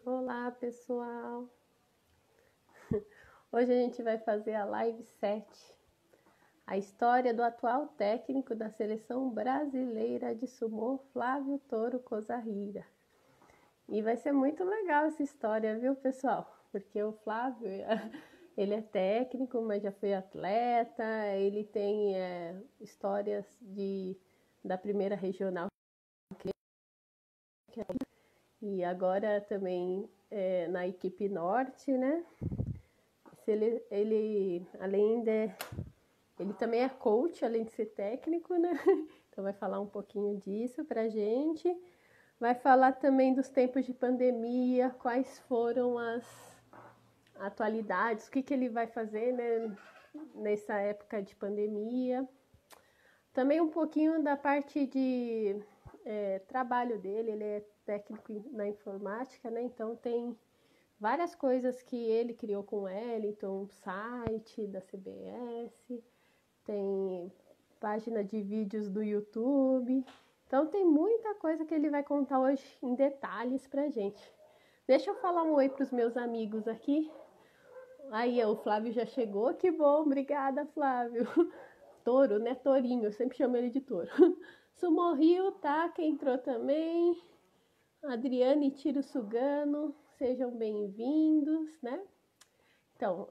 Olá, pessoal! Hoje a gente vai fazer a live 7, a história do atual técnico da seleção brasileira de sumô, Flávio Toro Kozahira. E vai ser muito legal essa história, viu, pessoal? Porque o Flávio, ele é técnico, mas já foi atleta, ele tem histórias da primeira regional, e agora também na equipe norte, né? Ele também é coach, além de ser técnico, né? Então vai falar um pouquinho disso pra gente. Vai falar também dos tempos de pandemia, quais foram as atualidades, o que ele vai fazer, né, nessa época de pandemia. Também um pouquinho da parte de trabalho dele, ele é técnico na informática, né? Então tem várias coisas que ele criou com o Wellington, um site da CBS, tem página de vídeos do YouTube. Então tem muita coisa que ele vai contar hoje em detalhes pra gente. Deixa eu falar um oi pros meus amigos aqui. Aí, o Flávio já chegou, que bom, obrigada, Flávio. Toro, né? Torinho, eu sempre chamo ele de Toro. Sumo Rio, tá? Quem entrou também. Adriane e Tiro Sugano, sejam bem-vindos, né? Então,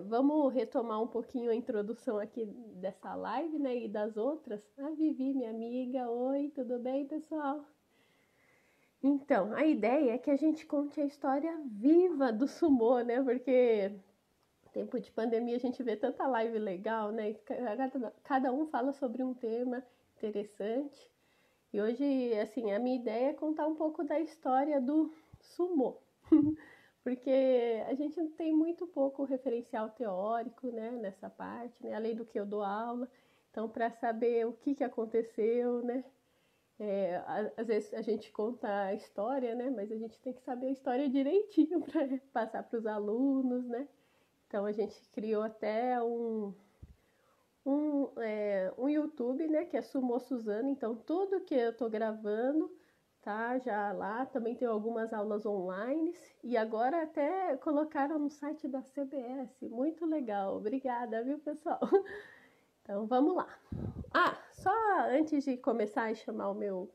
vamos retomar um pouquinho a introdução aqui dessa live, né? E das outras. A Vivi, minha amiga, oi, tudo bem, pessoal? Então, a ideia é que a gente conte a história viva do sumô, né? Porque tempo de pandemia a gente vê tanta live legal, né? Cada um fala sobre um tema interessante. E hoje, assim, a minha ideia é contar um pouco da história do sumô, porque a gente tem muito pouco referencial teórico, né, nessa parte, né, além do que eu dou aula. Então, para saber o que aconteceu, né, às vezes a gente conta a história, né, mas a gente tem que saber a história direitinho para passar para os alunos, né. Então, a gente criou até um YouTube, né, que é Sumô Suzano. Então tudo que eu tô gravando tá já lá. Também tem algumas aulas online e agora até colocaram no site da CBS, muito legal, obrigada, viu, pessoal? Então vamos lá. Só antes de começar a chamar o meu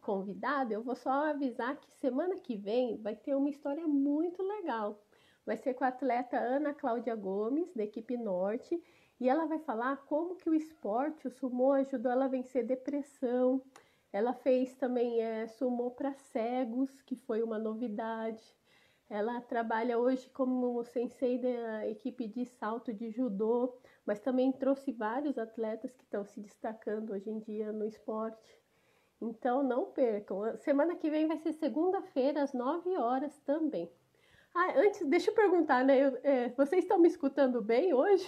convidado, eu vou só avisar que semana que vem vai ter uma história muito legal. Vai ser com a atleta Ana Cláudia Gomes, da equipe norte, e ela vai falar como que o esporte, o sumô, ajudou ela a vencer depressão. Ela fez também sumô para cegos, que foi uma novidade. Ela trabalha hoje como sensei da equipe de salto de judô, mas também trouxe vários atletas que estão se destacando hoje em dia no esporte. Então não percam. Semana que vem vai ser segunda-feira, às 9 horas também. Antes, deixa eu perguntar, né? Vocês estão me escutando bem hoje?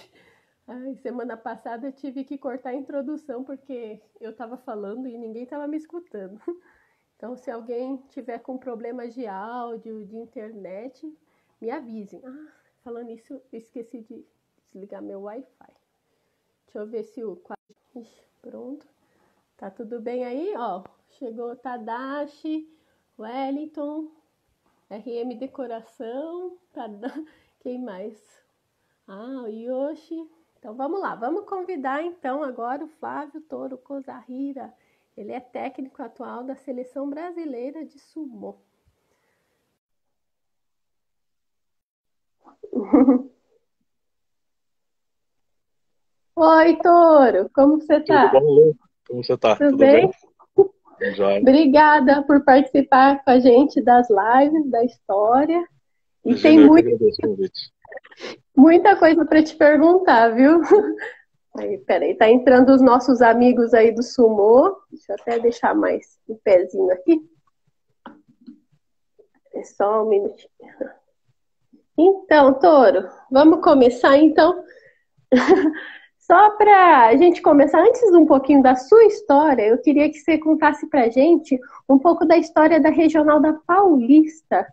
Semana passada eu tive que cortar a introdução porque eu estava falando e ninguém estava me escutando. Então, se alguém tiver com problemas de áudio, de internet, me avisem. Falando isso, eu esqueci de desligar meu Wi-Fi. Deixa eu ver se o quadro... Pronto. Tá tudo bem aí? Ó, chegou Tadashi, Wellington, RM Decoração, quem mais? O Yoshi. Então vamos lá, vamos convidar então agora o Flávio Toro Kozahira. Ele é técnico atual da seleção brasileira de sumô. Oi, Toro, como você tá? Tudo bom, Lu? Como você tá? Tudo Tudo bem? bem? Joia. Obrigada por participar com a gente das lives, da história. E tem Imagina, eu que agradeço o convite. muita coisa para te perguntar, viu? Peraí, tá entrando os nossos amigos aí do sumô. Deixa eu até deixar mais um pezinho aqui. É só um minutinho. Então, Toro, vamos começar então? Só para a gente começar, antes um pouquinho da sua história, eu queria que você contasse para a gente um pouco da história da Regional da Paulista,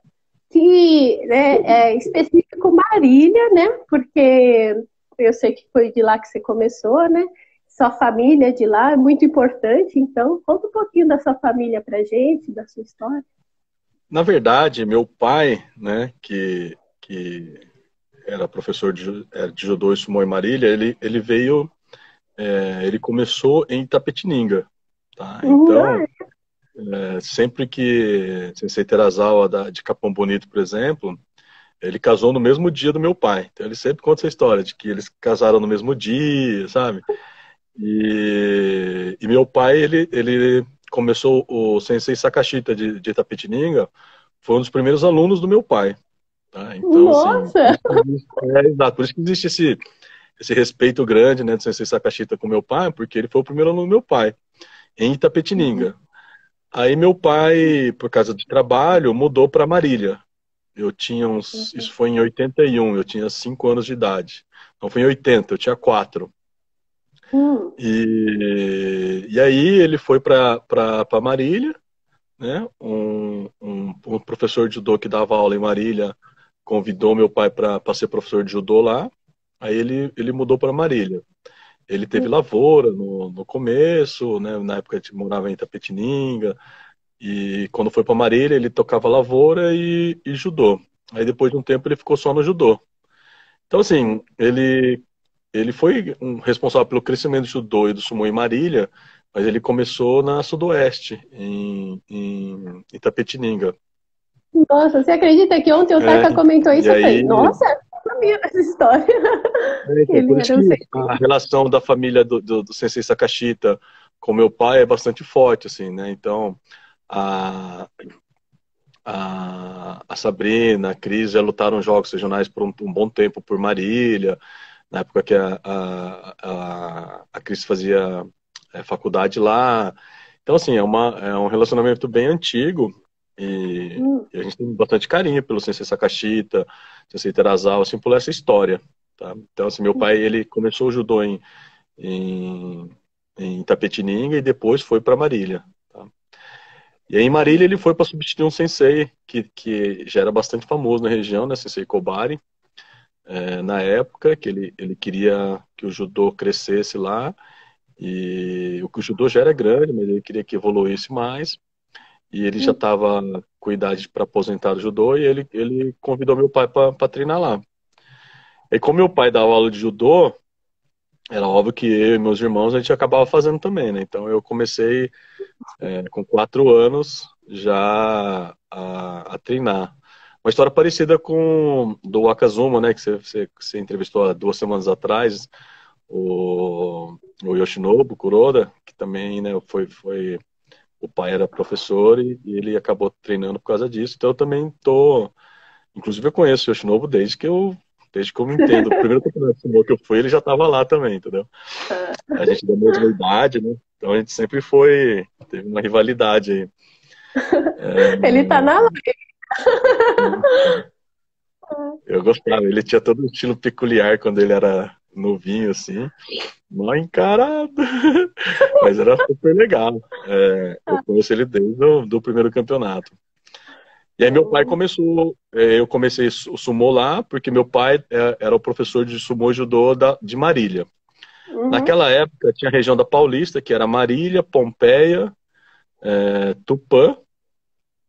que é específico Marília, né? Porque eu sei que foi de lá que você começou, né? Sua família é de lá é muito importante, então conta um pouquinho da sua família pra gente, da sua história. Na verdade, meu pai, né, que era professor de judô e sumô em Marília, ele veio, ele começou em Itapetininga, tá? Então, Ah, sempre que Sensei Terazawa de Capão Bonito, por exemplo, ele casou no mesmo dia do meu pai. Então ele sempre conta essa história de que eles casaram no mesmo dia, sabe? E meu pai, ele começou o Sensei Sakashita de Itapetininga, foi um dos primeiros alunos do meu pai. Tá? Então, assim, por nossa! isso que exato, por isso que existe esse respeito grande, né, do Sensei Sakashita com meu pai, porque ele foi o primeiro aluno do meu pai, em Itapetininga. Aí meu pai, por causa de trabalho, mudou para Marília. Isso foi em 81, eu tinha 5 anos de idade. Não foi em 80, eu tinha 4. Hum, E aí ele foi para Marília, né? Um professor de judô que dava aula em Marília convidou meu pai para ser professor de judô lá. Aí ele mudou para Marília. Ele teve hum, lavoura no começo, né? Na época a gente morava em Itapetininga. E quando foi para Marília, ele tocava lavoura e judô. Aí depois de um tempo ele ficou só no judô. Então, assim, ele foi responsável pelo crescimento do judô e do sumô em Marília, mas ele começou na Sudoeste, em Itapetininga. nossa, você acredita que ontem o É, Taka comentou e isso? Eu falei, aí, nossa, eu não sabia dessa história. então, Ele por isso era que um a relação da família do Sensei Sakashita com meu pai é bastante forte, assim, né? Então, a, a Sabrina, a Cris já lutaram jogos regionais por um bom tempo por Marília, na época que a Cris fazia faculdade lá. Então, assim, é um relacionamento bem antigo hum, e a gente tem bastante carinho pelo Sensei Sakashita, Sensei Terazawa, assim, por essa história, tá? Então, assim, meu pai, ele começou o judô em, em Tapetininga e depois foi para Marília, tá? E aí, em Marília, ele foi para substituir um sensei que já era bastante famoso na região, né? Sensei Kobari, na época, que ele queria que o judô crescesse lá. E o judô já era grande, mas ele queria que evoluísse mais. E ele já hum, estava com idade para aposentar do judô e ele convidou meu pai para treinar lá. E como meu pai dava aula de judô, era óbvio que eu e meus irmãos a gente acabava fazendo também, né? Então eu comecei com 4 anos já a treinar. Uma história parecida com do Wakazuma, né? Que você entrevistou há 2 semanas atrás, o Yoshinobu Kuroda, que também, né, o pai era professor e ele acabou treinando por causa disso. Então eu também inclusive eu conheço o Yoshinobu desde que eu me entendo. O primeiro campeonato de sumo que eu fui, ele já estava lá também, entendeu? A gente é da mesma idade, né? Então a gente sempre teve uma rivalidade aí. ele tá na live. Eu gostava, ele tinha todo um estilo peculiar quando ele era novinho, assim, mal encarado, mas era super legal. Eu conheço ele desde o do primeiro campeonato. E aí meu pai começou, eu comecei o sumô lá, porque meu pai era o professor de sumô e judô de Marília. Uhum, Naquela época tinha a região da Paulista, que era Marília, Pompeia, Tupã,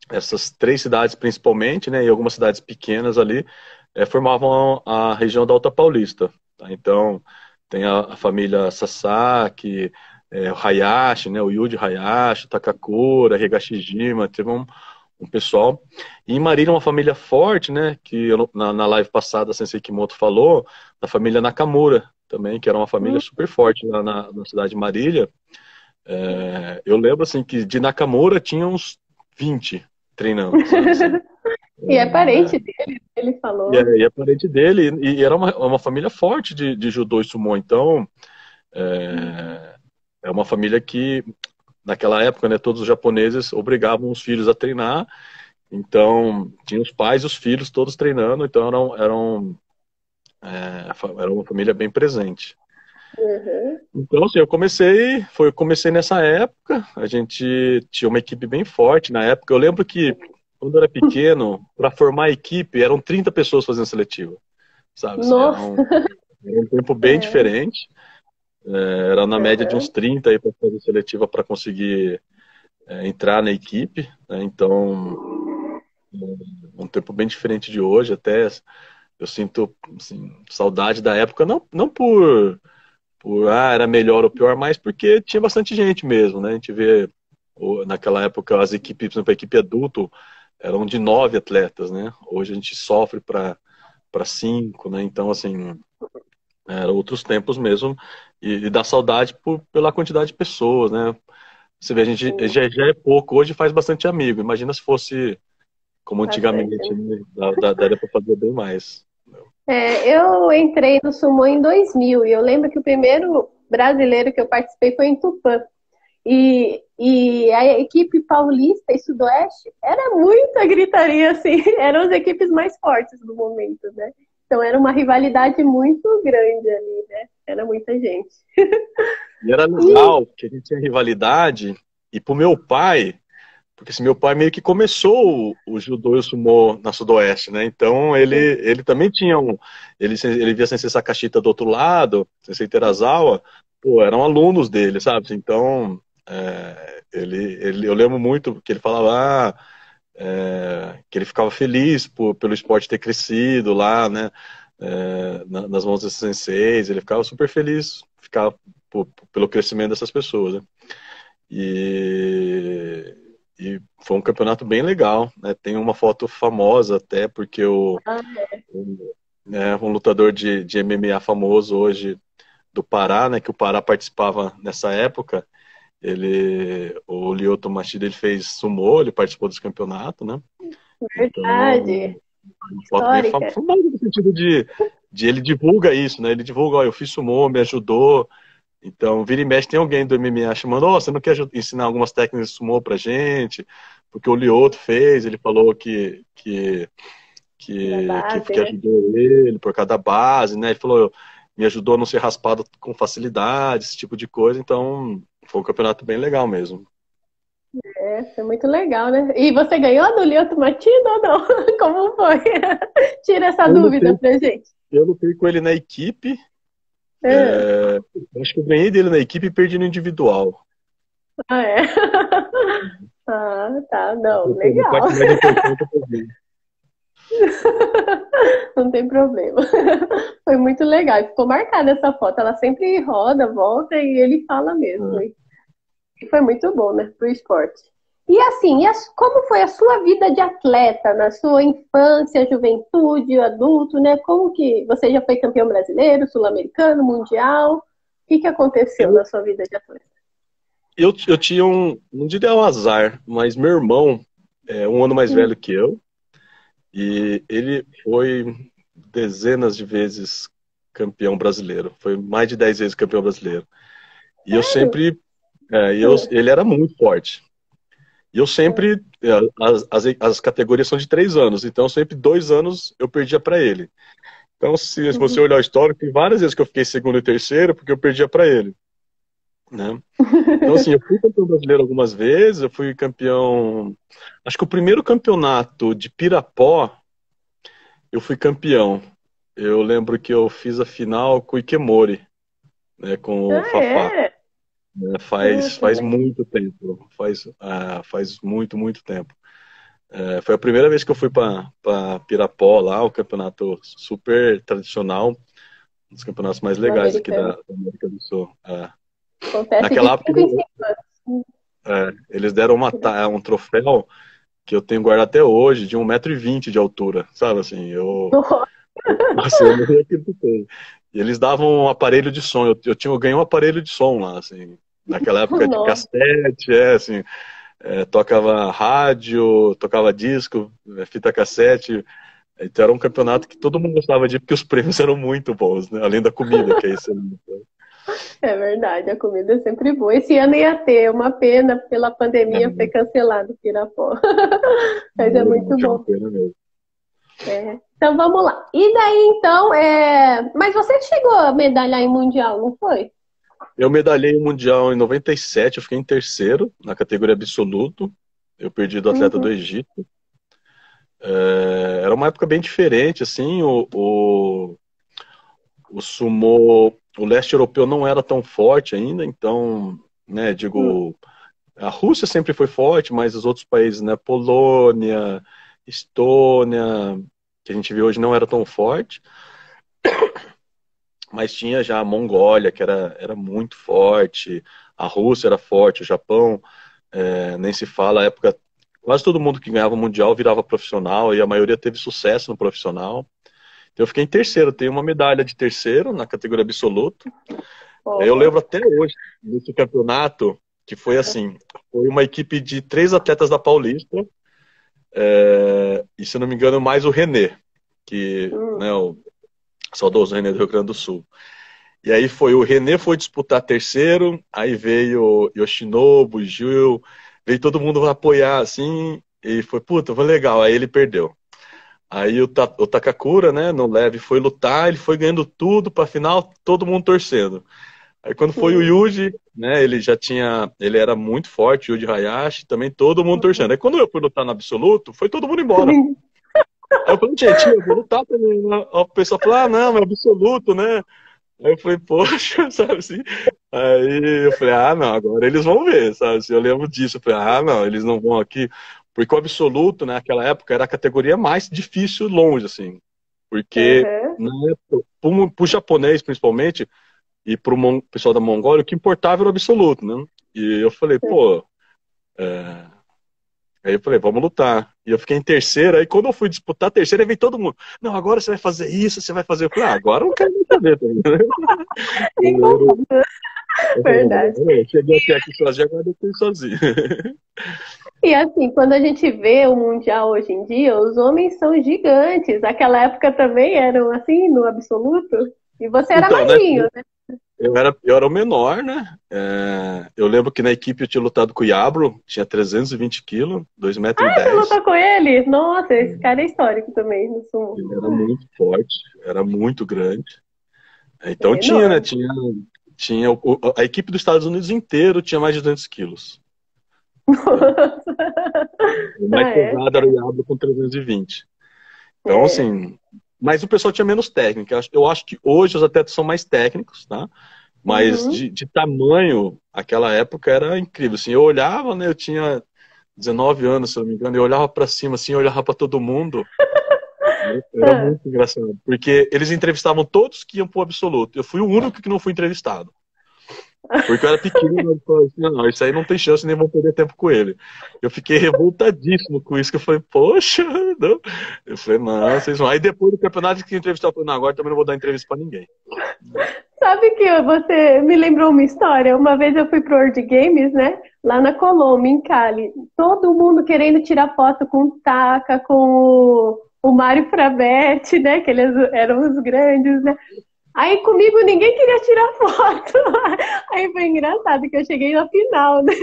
essas 3 cidades principalmente, né, e algumas cidades pequenas ali, formavam a região da Alta Paulista. Tá? Então, tem a família Sasaki, o Hayashi, né, o Yuji Hayashi, Takakura, Higashijima, teve um pessoal. E em Marília, uma família forte, né, que na live passada a Sensei Kimoto falou, da família Nakamura também, que era uma família uhum. super forte lá na cidade de Marília. Eu lembro, assim, que de Nakamura tinha uns 20 treinando, sabe, assim. E é parente dele, ele falou. E é parente dele, e era uma família forte de judô e sumô, então é uma família que, naquela época, né, todos os japoneses obrigavam os filhos a treinar, então tinha os pais e os filhos todos treinando, então era uma família bem presente. Uhum. Então, assim, eu comecei nessa época, a gente tinha uma equipe bem forte na época, eu lembro que, quando eu era pequeno, para formar a equipe, eram 30 pessoas fazendo seletiva, sabe, assim, Nossa. era um tempo bem É. diferente. Era na média de uns Uhum. 30 aí para fazer seletiva para conseguir entrar na equipe, né? Então, Um tempo bem diferente de hoje, até eu sinto assim, saudade da época, não era melhor ou pior, mas porque tinha bastante gente mesmo, né? A gente vê naquela época as equipes, por exemplo, a equipe adulto eram de 9 atletas, né? Hoje a gente sofre para 5, né? Então, assim, eram outros tempos mesmo, e dá saudade pela quantidade de pessoas, né? Você vê, a gente Sim, já é pouco, hoje faz bastante amigo. Imagina se fosse como bastante, antigamente, né? né? Daria para fazer bem mais. Eu entrei no Sumo em 2000 e eu lembro que o primeiro brasileiro que eu participei foi em Tupã. E a equipe paulista e sudoeste era muita gritaria, assim, eram as equipes mais fortes do momento, né? Então era uma rivalidade muito grande ali, né? Era muita gente. E era E, legal, que a gente tinha rivalidade, e pro meu pai, porque esse meu pai meio que começou o judô e o sumô na Sudoeste, né? Então ele também tinha ele via Sensei Sakashita do outro lado, Sensei Terazawa, pô, eram alunos dele, sabe? Então, eu lembro muito que ele falava que ele ficava feliz pelo esporte ter crescido lá, né? Nas mãos desses senseis, ele ficava super feliz, ficava pelo crescimento dessas pessoas, né? E, e foi um campeonato bem legal, né? Tem uma foto famosa até, porque um lutador de MMA famoso hoje do Pará, né? Que o Pará participava nessa época, o Lyoto Machida, ele fez sumô, ele participou desse campeonato, né? Então, verdade, uma foto bem histórica. famosa no sentido de ele divulga isso, né? Ele divulga, ó, eu fiz sumô, me ajudou. Então, vira e mexe, tem alguém do MMA chamando, ó, você não quer ensinar algumas técnicas de sumô pra gente? Porque o Lyoto fez, ele falou Da base, que né? ajudou ele por causa da base, né? Ele falou, me ajudou a não ser raspado com facilidade, esse tipo de coisa. Então, foi um campeonato bem legal mesmo. Foi muito legal, né? E você ganhou do Lyoto Machida ou não? Como foi? Tira essa Eu dúvida lutei, pra gente. eu lutei com ele na equipe, Ah, acho que eu ganhei dele na equipe e perdi no individual. ah, é? Ah, tá, não, Na legal. parte mais importante eu perdi. Não tem problema. Foi muito legal. E ficou marcada essa foto. Ela sempre roda, volta e ele fala mesmo. E foi muito bom, né, pro esporte. E assim, como foi a sua vida de atleta na sua infância, juventude, adulto, né? Como que você já foi campeão brasileiro, sul-americano, mundial? O que que aconteceu Eu, na sua vida de atleta? eu tinha não diria um azar, mas meu irmão é 1 ano mais Hum. velho que eu, e ele foi dezenas de vezes campeão brasileiro. Foi mais de 10 vezes campeão brasileiro. E eu Sério? sempre. Hum, Ele era muito forte. E eu hum, sempre. As categorias são de 3 anos, então sempre 2 anos eu perdia para ele. Então, se você uhum. olhar o histórico, tem várias vezes que eu fiquei segundo e terceiro porque eu perdia para ele, né? Então, assim, eu fui campeão brasileiro algumas vezes, eu fui campeão. Acho que o primeiro campeonato de Pirapó, eu fui campeão. Eu lembro que eu fiz a final com o Ikemori, né, com o Ah, Fafá. é? Né, Ah, que faz legal. muito tempo, faz muito tempo. Foi a primeira vez que eu fui para Pirapó lá, o campeonato super tradicional, um dos campeonatos mais legais aqui Sul-americano. da América do Sul. Acontece de Naquela época 5 em 5 anos. eles deram um troféu que eu tenho guardado até hoje, de 1,20 m de altura, sabe assim, Nossa, nossa, eu nem acreditei. E eles davam um aparelho de som, eu ganhei um aparelho de som lá, assim, naquela época de nossa. cassete, assim, tocava rádio, tocava disco, fita cassete. Então era um campeonato que todo mundo gostava de ir, porque os prêmios eram muito bons, né? Além da comida, que é excelente. É verdade, a comida é sempre boa. Esse ano ia ter, uma pena, pela pandemia foi cancelado o Pirapó. Mas é muito É uma bom. pena mesmo. Então vamos lá. E daí então, mas você chegou a medalhar em mundial, não foi? Eu medalhei o Mundial em 97, eu fiquei em terceiro na categoria absoluto. Eu perdi do atleta do Uhum. Egito. Era uma época bem diferente, assim, o sumô, o leste europeu não era tão forte ainda, então, né, Hum. digo, a Rússia sempre foi forte, mas os outros países, né, Polônia, Estônia, que a gente vê hoje não era tão forte, mas tinha já a Mongólia, que era muito forte, a Rússia era forte, o Japão, nem se fala, a época, quase todo mundo que ganhava o Mundial virava profissional, e a maioria teve sucesso no profissional. Então eu fiquei em terceiro, tenho uma medalha de terceiro na categoria absoluto. Eu lembro até hoje desse campeonato, que foi assim, foi uma equipe de 3 atletas da Paulista, e se eu não me engano mais o René, que, né, o saudoso René do Rio Grande do Sul. E aí o René foi disputar terceiro, aí veio Yoshinobu, Gil, veio todo mundo apoiar assim, e foi, puta, foi legal, aí ele perdeu. Aí o Takakura, né, no leve, foi lutar, ele foi ganhando tudo pra final, todo mundo torcendo. Aí quando foi o Yuji, né, ele era muito forte, o Yuji Hayashi, também todo mundo torcendo. Aí quando eu fui lutar no absoluto, foi todo mundo embora. Aí eu falei, gente, eu vou lutar também, né? Aí o pessoal falou, ah, não, é absoluto, né? Aí eu falei, poxa, sabe assim? Aí eu falei, ah, não, agora eles vão ver, sabe assim? Eu lembro disso, eu falei, ah, não, eles não vão aqui. Porque o absoluto, né, naquela época, era a categoria mais difícil longe, assim. Porque, na época, pro japonês, principalmente, e pro pessoal da Mongólia, o que importava era o absoluto, né? E eu falei, pô... Aí eu falei, vamos lutar. E eu fiquei em terceira, aí quando eu fui disputar a terceira, aí veio todo mundo. Não, agora você vai fazer isso, você vai fazer... Eu falei, agora eu não quero nem saber também. Verdade. Eu cheguei até aqui sozinho, agora eu fui sozinho. E assim, quando a gente vê o Mundial hoje em dia, os homens são gigantes. Naquela época também eram assim, no absoluto. E você era Então, magrinho, né? Eu era o menor, né? Eu lembro que na equipe eu tinha lutado com o Iabro, tinha 320 quilos, 2,10 metros. Você lutou com ele? Nossa, esse cara é histórico também no sumo. Ele era muito forte, era muito grande. Então É tinha, né? enorme. A equipe dos Estados Unidos inteiro tinha mais de 200 quilos. O mais pesado era o Iabro com 320. Então, assim... Mas o pessoal tinha menos técnica. Eu acho que hoje os atletas são mais técnicos, tá? Mas de tamanho, aquela época era incrível. Assim, eu olhava, né? Eu tinha 19 anos, se eu não me engano. Eu olhava pra cima, assim, eu olhava pra todo mundo. Era muito engraçado. Porque eles entrevistavam todos que iam pro absoluto. Eu fui o único que não fui entrevistado. Porque eu era pequeno, eu falei assim, não, isso aí não tem chance, nem vou perder tempo com ele. Eu fiquei revoltadíssimo com isso, que eu falei, poxa, não. Eu falei, não, vocês vão. Aí depois do campeonato que entrevistar, eu falei, não, agora também não vou dar entrevista pra ninguém. Sabe que você me lembrou uma história? Uma vez eu fui pro World Games, né? Lá na Colômbia, em Cali. Todo mundo querendo tirar foto com o Taka, com o Mário Frabetti, né? Que eles eram os grandes, né? Aí comigo ninguém queria tirar foto. Aí foi engraçado que eu cheguei na final, né?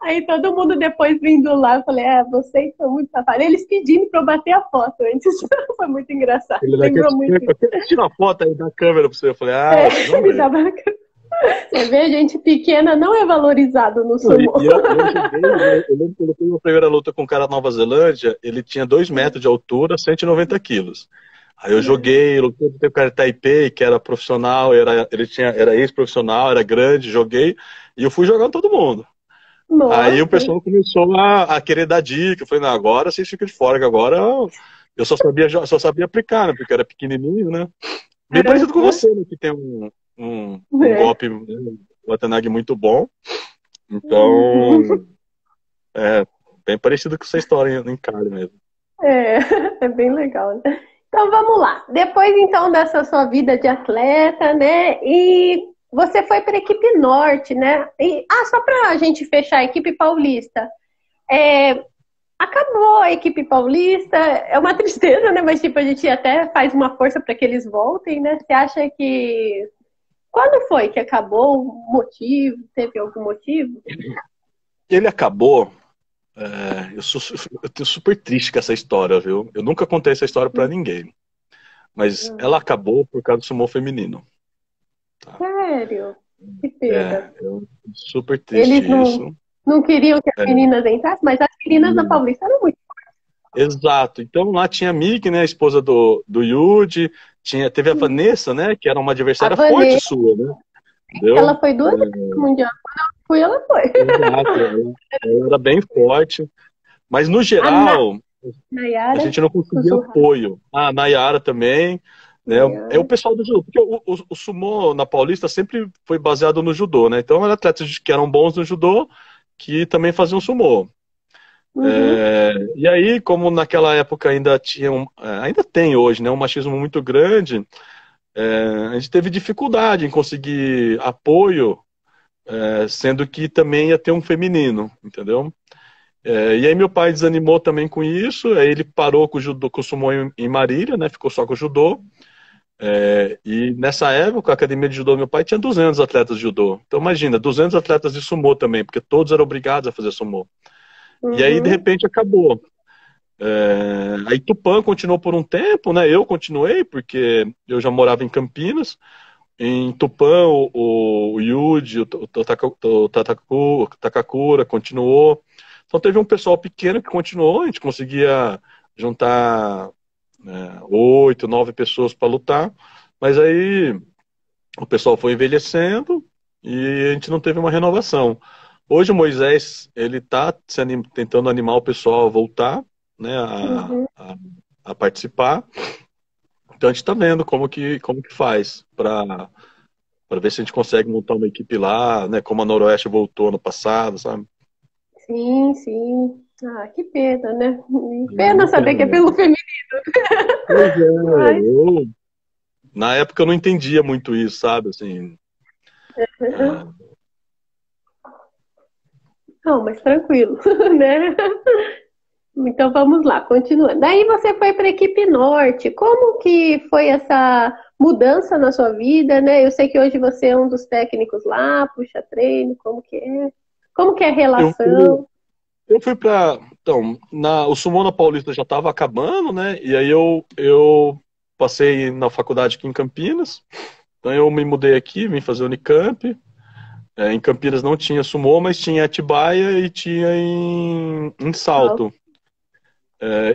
Aí todo mundo depois vindo lá, eu falei, vocês são muito safados. Eles pedindo pra eu bater a foto antes. Foi muito engraçado. Ele Lembrou muito. Tira uma foto aí da câmera pra você. Eu falei, me dá bacana. Você vê, gente pequena não é valorizado no sumo. Eu lembro que eu lutei uma primeira luta com um cara da Nova Zelândia, ele tinha 2 metros de altura, 190 quilos. Aí eu joguei, lutei com o cara de Taipei, que era profissional, era ex-profissional, era grande, joguei, e eu fui jogando todo mundo. Nossa. Aí o pessoal começou a querer dar dica, eu falei, não, agora vocês ficam de fora, que agora eu só sabia aplicar, né, porque era pequenininho, né. Bem parecido com você, né, que tem um golpe, um Watanabe muito bom. Então, bem parecido com essa história em Cali mesmo. É bem legal, né? Então vamos lá. Depois então dessa sua vida de atleta, né? E você foi para a equipe norte, né? Só para a gente fechar a equipe paulista. Acabou a equipe paulista, é uma tristeza, né? Mas tipo, a gente até faz uma força para que eles voltem, né? Você acha que... Quando foi que acabou? O motivo? Teve algum motivo? Ele acabou... eu tô super triste com essa história, viu? Eu nunca contei essa história pra ninguém. Mas ela acabou por causa do sumo feminino. Tá? Sério? Que pena. Super triste isso. Não queriam que as meninas entrassem, mas as meninas da Paulista eram muito fortes. Exato. Então lá tinha a Miki, né, a esposa do Yuji, teve a Vanessa, né, que era uma adversária forte sua, né? Entendeu? Ela foi 2 vezes no Mundial. Quando eu fui, ela foi. Exato. Ela era bem forte. Mas no geral, A Nayara gente não conseguia Kuzuha. apoio. A Nayara também, né? É o Nayara. pessoal do judô, porque o sumô na Paulista sempre foi baseado no judô, né? Então eram atletas que eram bons no judô que também faziam sumô. Uhum. E aí, como naquela época ainda tinha ainda tem hoje, né, um machismo muito grande, a gente teve dificuldade em conseguir apoio, sendo que também ia ter um feminino, entendeu? E aí meu pai desanimou também com isso, aí ele parou com o judô, com o sumô em Marília, né, ficou só com o judô. E nessa época, a academia de judô do meu pai tinha 200 atletas de judô. Então imagina, 200 atletas de sumô também, porque todos eram obrigados a fazer sumô. E aí, de Uhum. repente, acabou. Aí Tupã continuou por um tempo, né? Eu continuei, porque eu já morava em Campinas. Em Tupã, o Yuji, o Takakura continuou. Então teve um pessoal pequeno que continuou, a gente conseguia juntar 8, 9 pessoas para lutar, mas aí o pessoal foi envelhecendo e a gente não teve uma renovação. Hoje o Moisés, ele está tentando animar o pessoal a voltar, né, Uhum. a participar. Então a gente está vendo como que faz para ver se a gente consegue montar uma equipe lá, né, como a Noroeste voltou no passado, sabe? Sim, sim. Ah, que pena, né? É Pena uma saber pena que é mesmo. pelo feminino. Pois é, Mas, na época eu não entendia muito isso, sabe? Assim, uhum. é, Não, mas tranquilo, né? Então vamos lá, continuando. Daí você foi para a equipe norte. Como que foi essa mudança na sua vida, né? Eu sei que hoje você é um dos técnicos lá, puxa treino, como que é? Como que é a eu fui, relação? eu fui para, então, o Sumo na Paulista já estava acabando, né? E aí eu passei na faculdade aqui em Campinas. Então eu me mudei aqui, vim fazer Unicamp. Em Campinas não tinha Sumo, mas tinha Atibaia e tinha em Salto. Salto.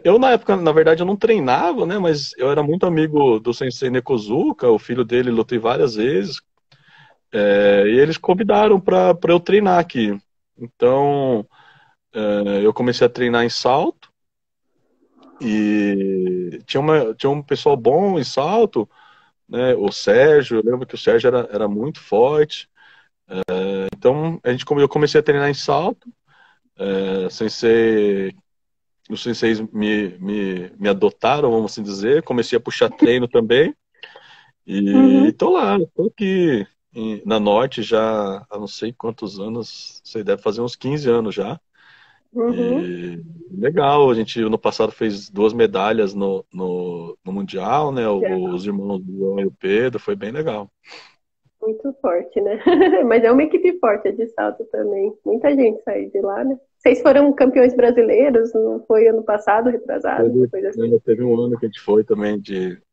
Eu, na época, na verdade, eu não treinava, né? Mas eu era muito amigo do Sensei Nekozuka, o filho dele, lutei várias vezes. E eles convidaram para eu treinar aqui. Então, eu comecei a treinar em Salto e tinha um pessoal bom em Salto, né? O Sérgio, eu lembro que o Sérgio era muito forte. Então, eu comecei a treinar em Salto. Sensei Os senseis me adotaram, vamos assim dizer. Comecei a puxar treino também. E Uhum, tô lá, tô aqui na Norte já há não sei quantos anos, você deve fazer uns 15 anos já. uhum. E legal, a gente no passado fez 2 medalhas no Mundial, né? Já, Os irmãos do João e o Pedro, foi bem legal. muito forte, né? Mas é uma equipe forte de salto também. Muita gente saiu de lá, né? Vocês foram campeões brasileiros, não foi ano passado, retrasado, uma coisa assim. Teve um ano que a gente foi também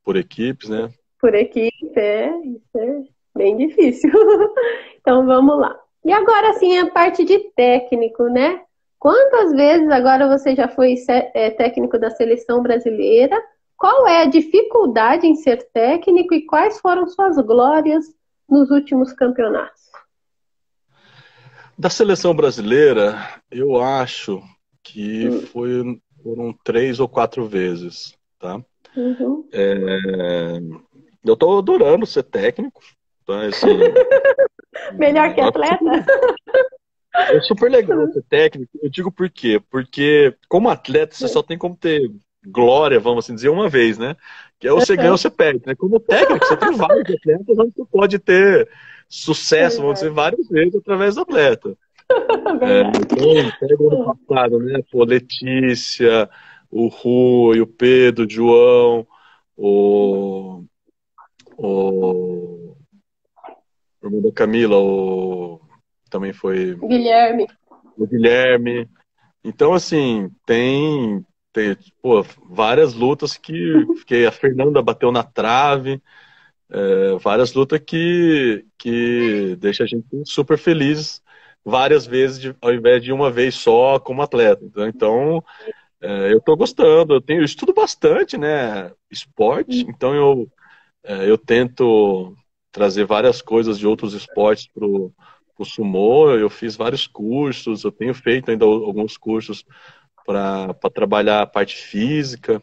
por equipes, né? Por equipe, isso é bem difícil. Então vamos lá. E agora sim a parte de técnico, né? Quantas vezes agora você já foi técnico da seleção brasileira? Qual é a dificuldade em ser técnico e quais foram suas glórias nos últimos campeonatos? Da seleção brasileira, eu acho que Hum, foram 3 ou 4 vezes, tá? uhum. Eu tô adorando ser técnico, tá? Assim, Melhor que eu acho atleta? é super legal ser técnico. Eu digo por quê? Porque como atleta você só tem como ter glória, vamos assim dizer, uma vez, né? Que é ou você ganha ou você perde, né? Como técnico, você tem vários atletas onde você pode ter sucesso, vamos dizer, Verdade. várias vezes através do atleta. Verdade. Então, pega o ano passado, né? Pô, Letícia, o Rui, o Pedro, o João, o, o irmão da Camila, também foi Guilherme. o Guilherme. Então, assim, tem pô, várias lutas que a Fernanda bateu na trave, várias lutas que deixa a gente super feliz várias vezes, ao invés de uma vez só como atleta. Então, eu tô gostando, eu estudo bastante, né, esporte, então eu tento trazer várias coisas de outros esportes pro sumô, eu fiz vários cursos, eu tenho feito ainda alguns cursos para trabalhar a parte física.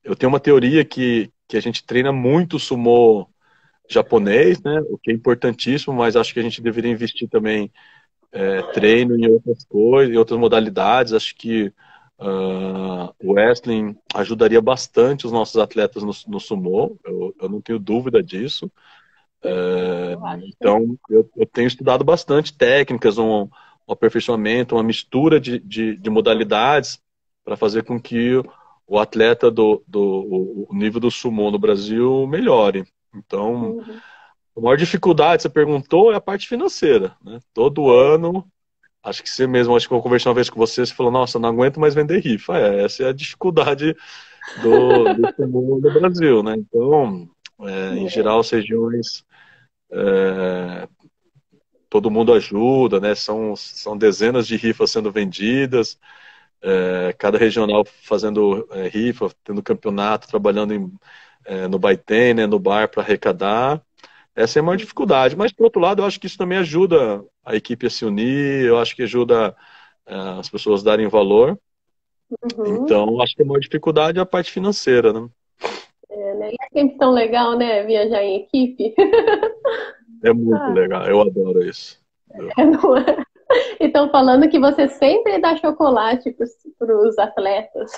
Eu tenho uma teoria que a gente treina muito sumô japonês, né? O que é importantíssimo, mas acho que a gente deveria investir também treino em outras coisas, em outras modalidades. Acho que o wrestling ajudaria bastante os nossos atletas no sumô. Eu não tenho dúvida disso. Eu acho. Então, eu tenho estudado bastante técnicas, um aperfeiçoamento, uma mistura de modalidades para fazer com que o atleta o nível do sumô no Brasil melhore. Então, Uhum. a maior dificuldade, você perguntou, é a parte financeira, né? Todo ano, acho que você mesmo, acho que eu conversei uma vez com você, você falou, nossa, eu não aguento mais vender rifa. Essa é a dificuldade do sumô no Brasil, né? Então, em É. geral, as regiões todo mundo ajuda, né? São dezenas de rifas sendo vendidas, cada regional fazendo rifa, tendo campeonato, trabalhando no Baiten, né, no bar para arrecadar. Essa é a maior dificuldade. Mas, por outro lado, eu acho que isso também ajuda a equipe a se unir, eu acho que ajuda as pessoas a darem valor. Uhum. Então, acho que a maior dificuldade é a parte financeira, né? É, né? E é sempre tão legal, né? Viajar em equipe. É muito Ah, legal, eu adoro isso. não é? E estão falando que você sempre dá chocolate para os atletas.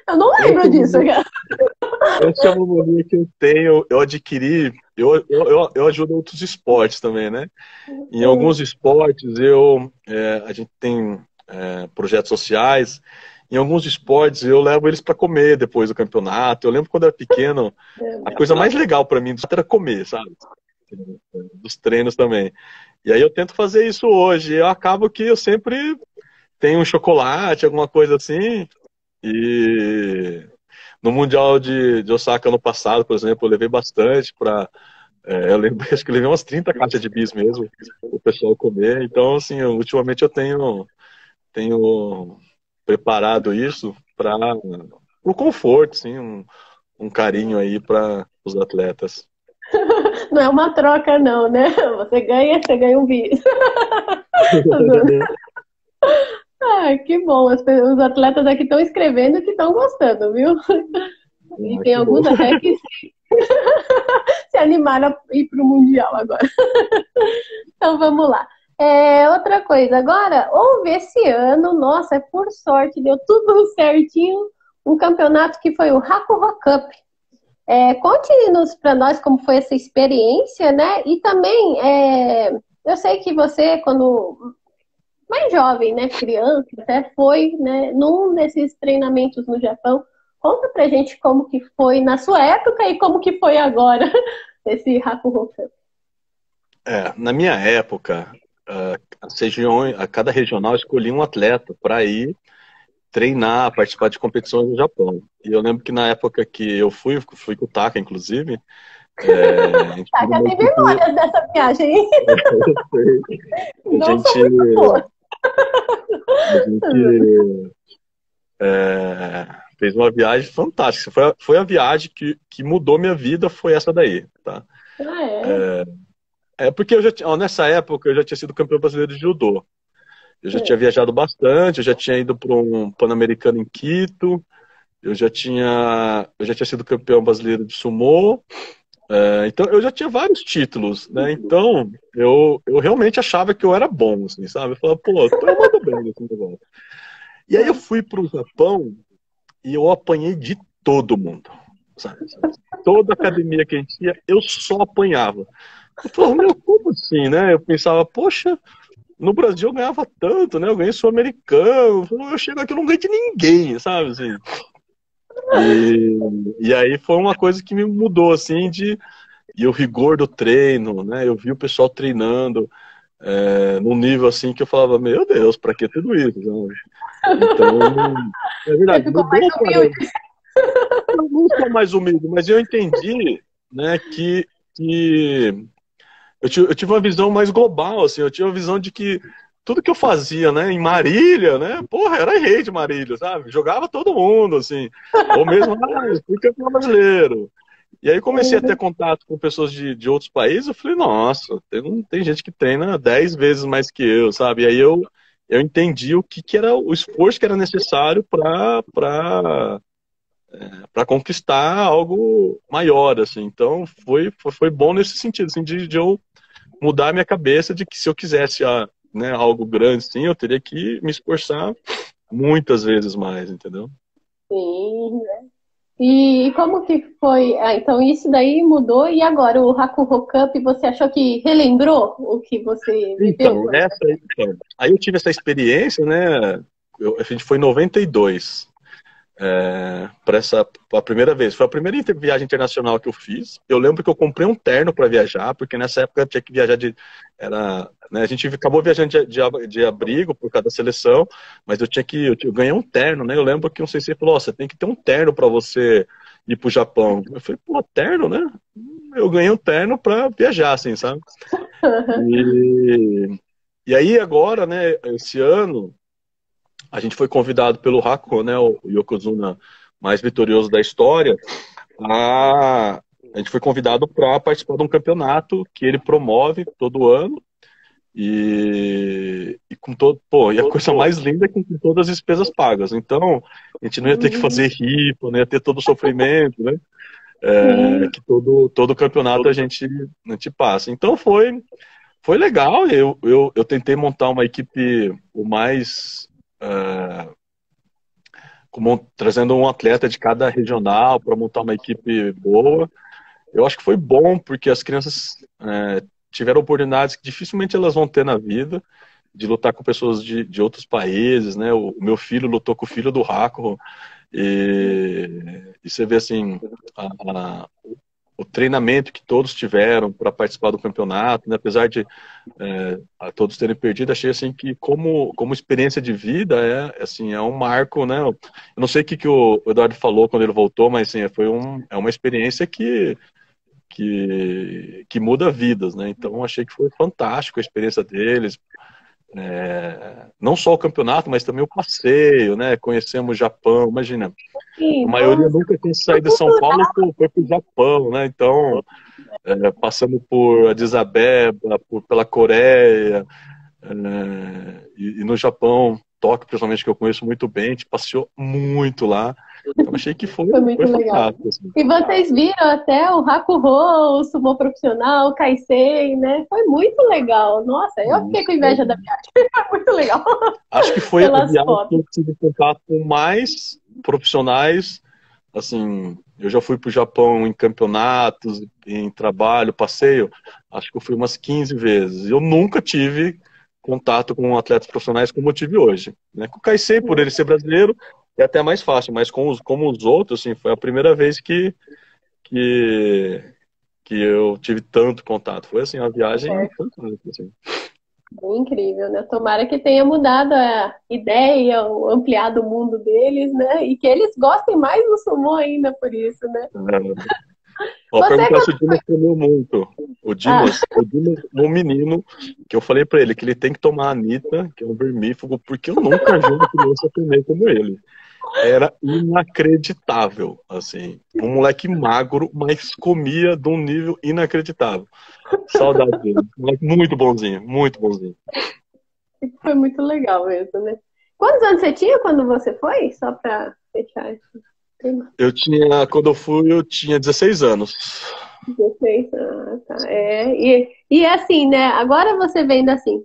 Eu não Essa lembro disso, cara. essa é uma mania que eu tenho, eu adquiri, eu ajudo outros esportes também, né? Em alguns esportes a gente tem projetos sociais. Em alguns esportes eu levo eles para comer depois do campeonato. Eu lembro quando eu era pequeno, a coisa mais legal para mim era comer, sabe? Dos treinos também. E aí eu tento fazer isso hoje. Eu acabo que eu sempre tenho um chocolate, alguma coisa assim. E no Mundial de Osaka ano passado, por exemplo, eu levei bastante para eu lembro, acho que eu levei umas 30 caixas de bis mesmo, o pessoal comer. Então, assim, ultimamente eu tenho preparado isso para o conforto, assim, um carinho aí para os atletas. Não é uma troca, não, né? Você ganha um bis. Ah, que bom. Os atletas aqui estão escrevendo que estão gostando, viu? E Ah, tem que bom. alguns até que se animaram a ir para o Mundial agora. Então vamos lá. Outra coisa, agora, houve esse ano, nossa, por sorte, deu tudo certinho, um campeonato que foi o Hakuho Cup. Conte-nos para nós como foi essa experiência, né? E também, eu sei que você, quando mais jovem, né, criança, até foi, né, num desses treinamentos no Japão. Conta pra gente como que foi na sua época e como que foi agora esse Hakuho Cup. Na minha época, a cada regional escolhia um atleta para ir treinar, participar de competições no Japão. E eu lembro que na época que eu fui com o Taka, inclusive, a gente Tá, teve já uma tem equipe. memórias dessa viagem, hein? A Não sou gente, muito boa. a gente fez uma viagem fantástica. Foi a viagem que mudou minha vida, foi essa daí, tá? Ah, é? Porque nessa época eu já tinha sido campeão brasileiro de judô. Eu já tinha É. viajado bastante, eu já tinha ido para um Pan-Americano em Quito, eu já tinha sido campeão brasileiro de sumô. Então eu já tinha vários títulos, né? Então eu realmente achava que eu era bom, assim, sabe? Eu falava, pô, eu mando bem nesse negócio. E aí eu fui para o Japão e eu apanhei de todo mundo, sabe? Toda academia que a gente ia, eu só apanhava. Eu falava, meu, como assim, né? Eu pensava, poxa, no Brasil eu ganhava tanto, né? Eu ganhei sul-americano, eu chego aqui, eu não ganho de ninguém, sabe? Assim. E aí foi uma coisa que me mudou, assim, e o rigor do treino, né? Eu vi o pessoal treinando num nível assim que eu falava, meu Deus, pra que tudo isso, sabe? Então, é Você verdade, ficou mais mudou, cara. humilde. Eu não sou mais humilde, mas eu entendi, né, que eu tive uma visão mais global, assim, eu tive uma visão de que tudo que eu fazia, né, em Marília, né, porra, era rei de Marília, sabe? Jogava todo mundo, assim, ou mesmo, eu fui campeão brasileiro. E aí comecei a ter contato com pessoas de outros países, eu falei, nossa, tem gente que treina 10 vezes mais que eu, sabe? E aí eu entendi o que era o esforço que era necessário para conquistar algo maior, assim. Então, foi bom nesse sentido, assim, de eu mudar a minha cabeça de que se eu quisesse né, algo grande, sim, eu teria que me esforçar muitas vezes mais, entendeu? Sim. E como que foi? Ah, então isso daí mudou, e agora o Hakuho Cup, você achou que relembrou o que você viveu Então, quando? aí eu tive essa experiência, né? A gente foi em 92, para a primeira vez. Foi a primeira viagem internacional que eu fiz. Eu lembro que eu comprei um terno para viajar, porque nessa época eu tinha que viajar né, a gente acabou viajando de abrigo por causa da seleção, mas eu ganhei um terno, né? Eu lembro que um sensei falou: "Ó, você tem que ter um terno para você ir pro Japão". Eu falei: "Pô, terno, né?" Eu ganhei um terno para viajar, assim, sabe? E, e aí agora, né, esse ano, a gente foi convidado pelo Hakko, né, o Yokozuna mais vitorioso da história, a gente foi convidado para participar de um campeonato que ele promove todo ano e com todo, pô, e a coisa mais linda é com todas as despesas pagas. Então, a gente não ia ter que fazer rifa, não ia ter todo o sofrimento, né? Sim, Que todo campeonato a gente passa. Então foi legal. Eu tentei montar uma equipe o mais trazendo um atleta de cada regional para montar uma equipe boa. Eu acho que foi bom, porque as crianças tiveram oportunidades que dificilmente elas vão ter na vida, de lutar com pessoas de outros países, né? O meu filho lutou com o filho do Raco, e você vê assim, a, o treinamento que todos tiveram para participar do campeonato, né? Apesar de a todos terem perdido, achei assim que como experiência de vida assim, é um marco, né? Eu não sei o que o Eduardo falou quando ele voltou, mas assim, é uma experiência que muda vidas, né? Então achei que foi fantástico a experiência deles, não só o campeonato, mas também o passeio, né? Conhecemos o Japão, imagina, a sim, maioria nossa, nunca tinha saído de São Paulo, foi para o Japão, né? Então, passando por Addis Abeba, pela Coreia, e no Japão, Tóquio, principalmente, que eu conheço muito bem, a gente passeou muito lá. Então achei que foi foi muito legal. fantástico. Assim. E vocês viram até o Hakuho, o sumô profissional, o Kaisei, né? Foi muito legal. Nossa, eu fiquei com inveja da viagem. Foi muito legal. Acho que foi a Pelas viagem que fotos. eu tive contato com mais profissionais. Assim, eu já fui para o Japão em campeonatos, em trabalho, passeio. Acho que eu fui umas 15 vezes. Eu nunca tive contato com atletas profissionais como eu tive hoje. Né? Com o Kaisei, por ele ser brasileiro, é até mais fácil, mas como os outros, assim, foi a primeira vez que, que eu tive tanto contato. Foi assim, uma viagem É, fantástica. Assim. bem incrível, né? Tomara que tenha mudado a ideia, ou ampliado o mundo deles, né? E que eles gostem mais do sumô ainda por isso, né? Ó, Você perguntar se o quando... Dimas comeu muito. Ah, O Dimas, um menino, que eu falei pra ele que ele tem que tomar a Anitta, que é um vermífugo, porque eu nunca vi uma criança comer como ele. Era inacreditável, assim. Um moleque magro, mas comia de um nível inacreditável. Saudade dele. Um moleque muito bonzinho, muito bonzinho. foi muito legal mesmo, né? Quantos anos você tinha quando você foi? Só pra fechar esse tema. Quando eu fui, eu tinha 16 anos. 16. Ah, tá. E assim, né? Agora você vendo assim,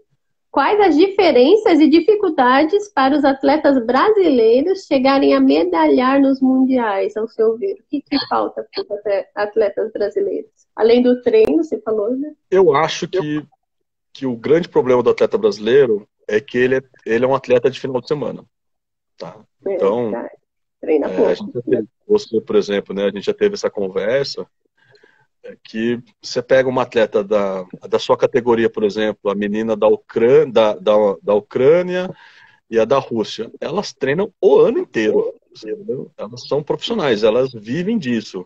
quais as diferenças e dificuldades para os atletas brasileiros chegarem a medalhar nos mundiais, ao seu ver? O que falta para os atletas brasileiros? Além do treino, você falou, né? Eu acho que o grande problema do atleta brasileiro é que ele é um atleta de final de semana. Tá? É, Então, tá. Treina a gente pouco. já teve, você, por exemplo, né, a gente já teve essa conversa, que você pega uma atleta da sua categoria, por exemplo, a menina da Ucrânia e a da Rússia, elas treinam o ano inteiro, entendeu? Elas são profissionais, elas vivem disso.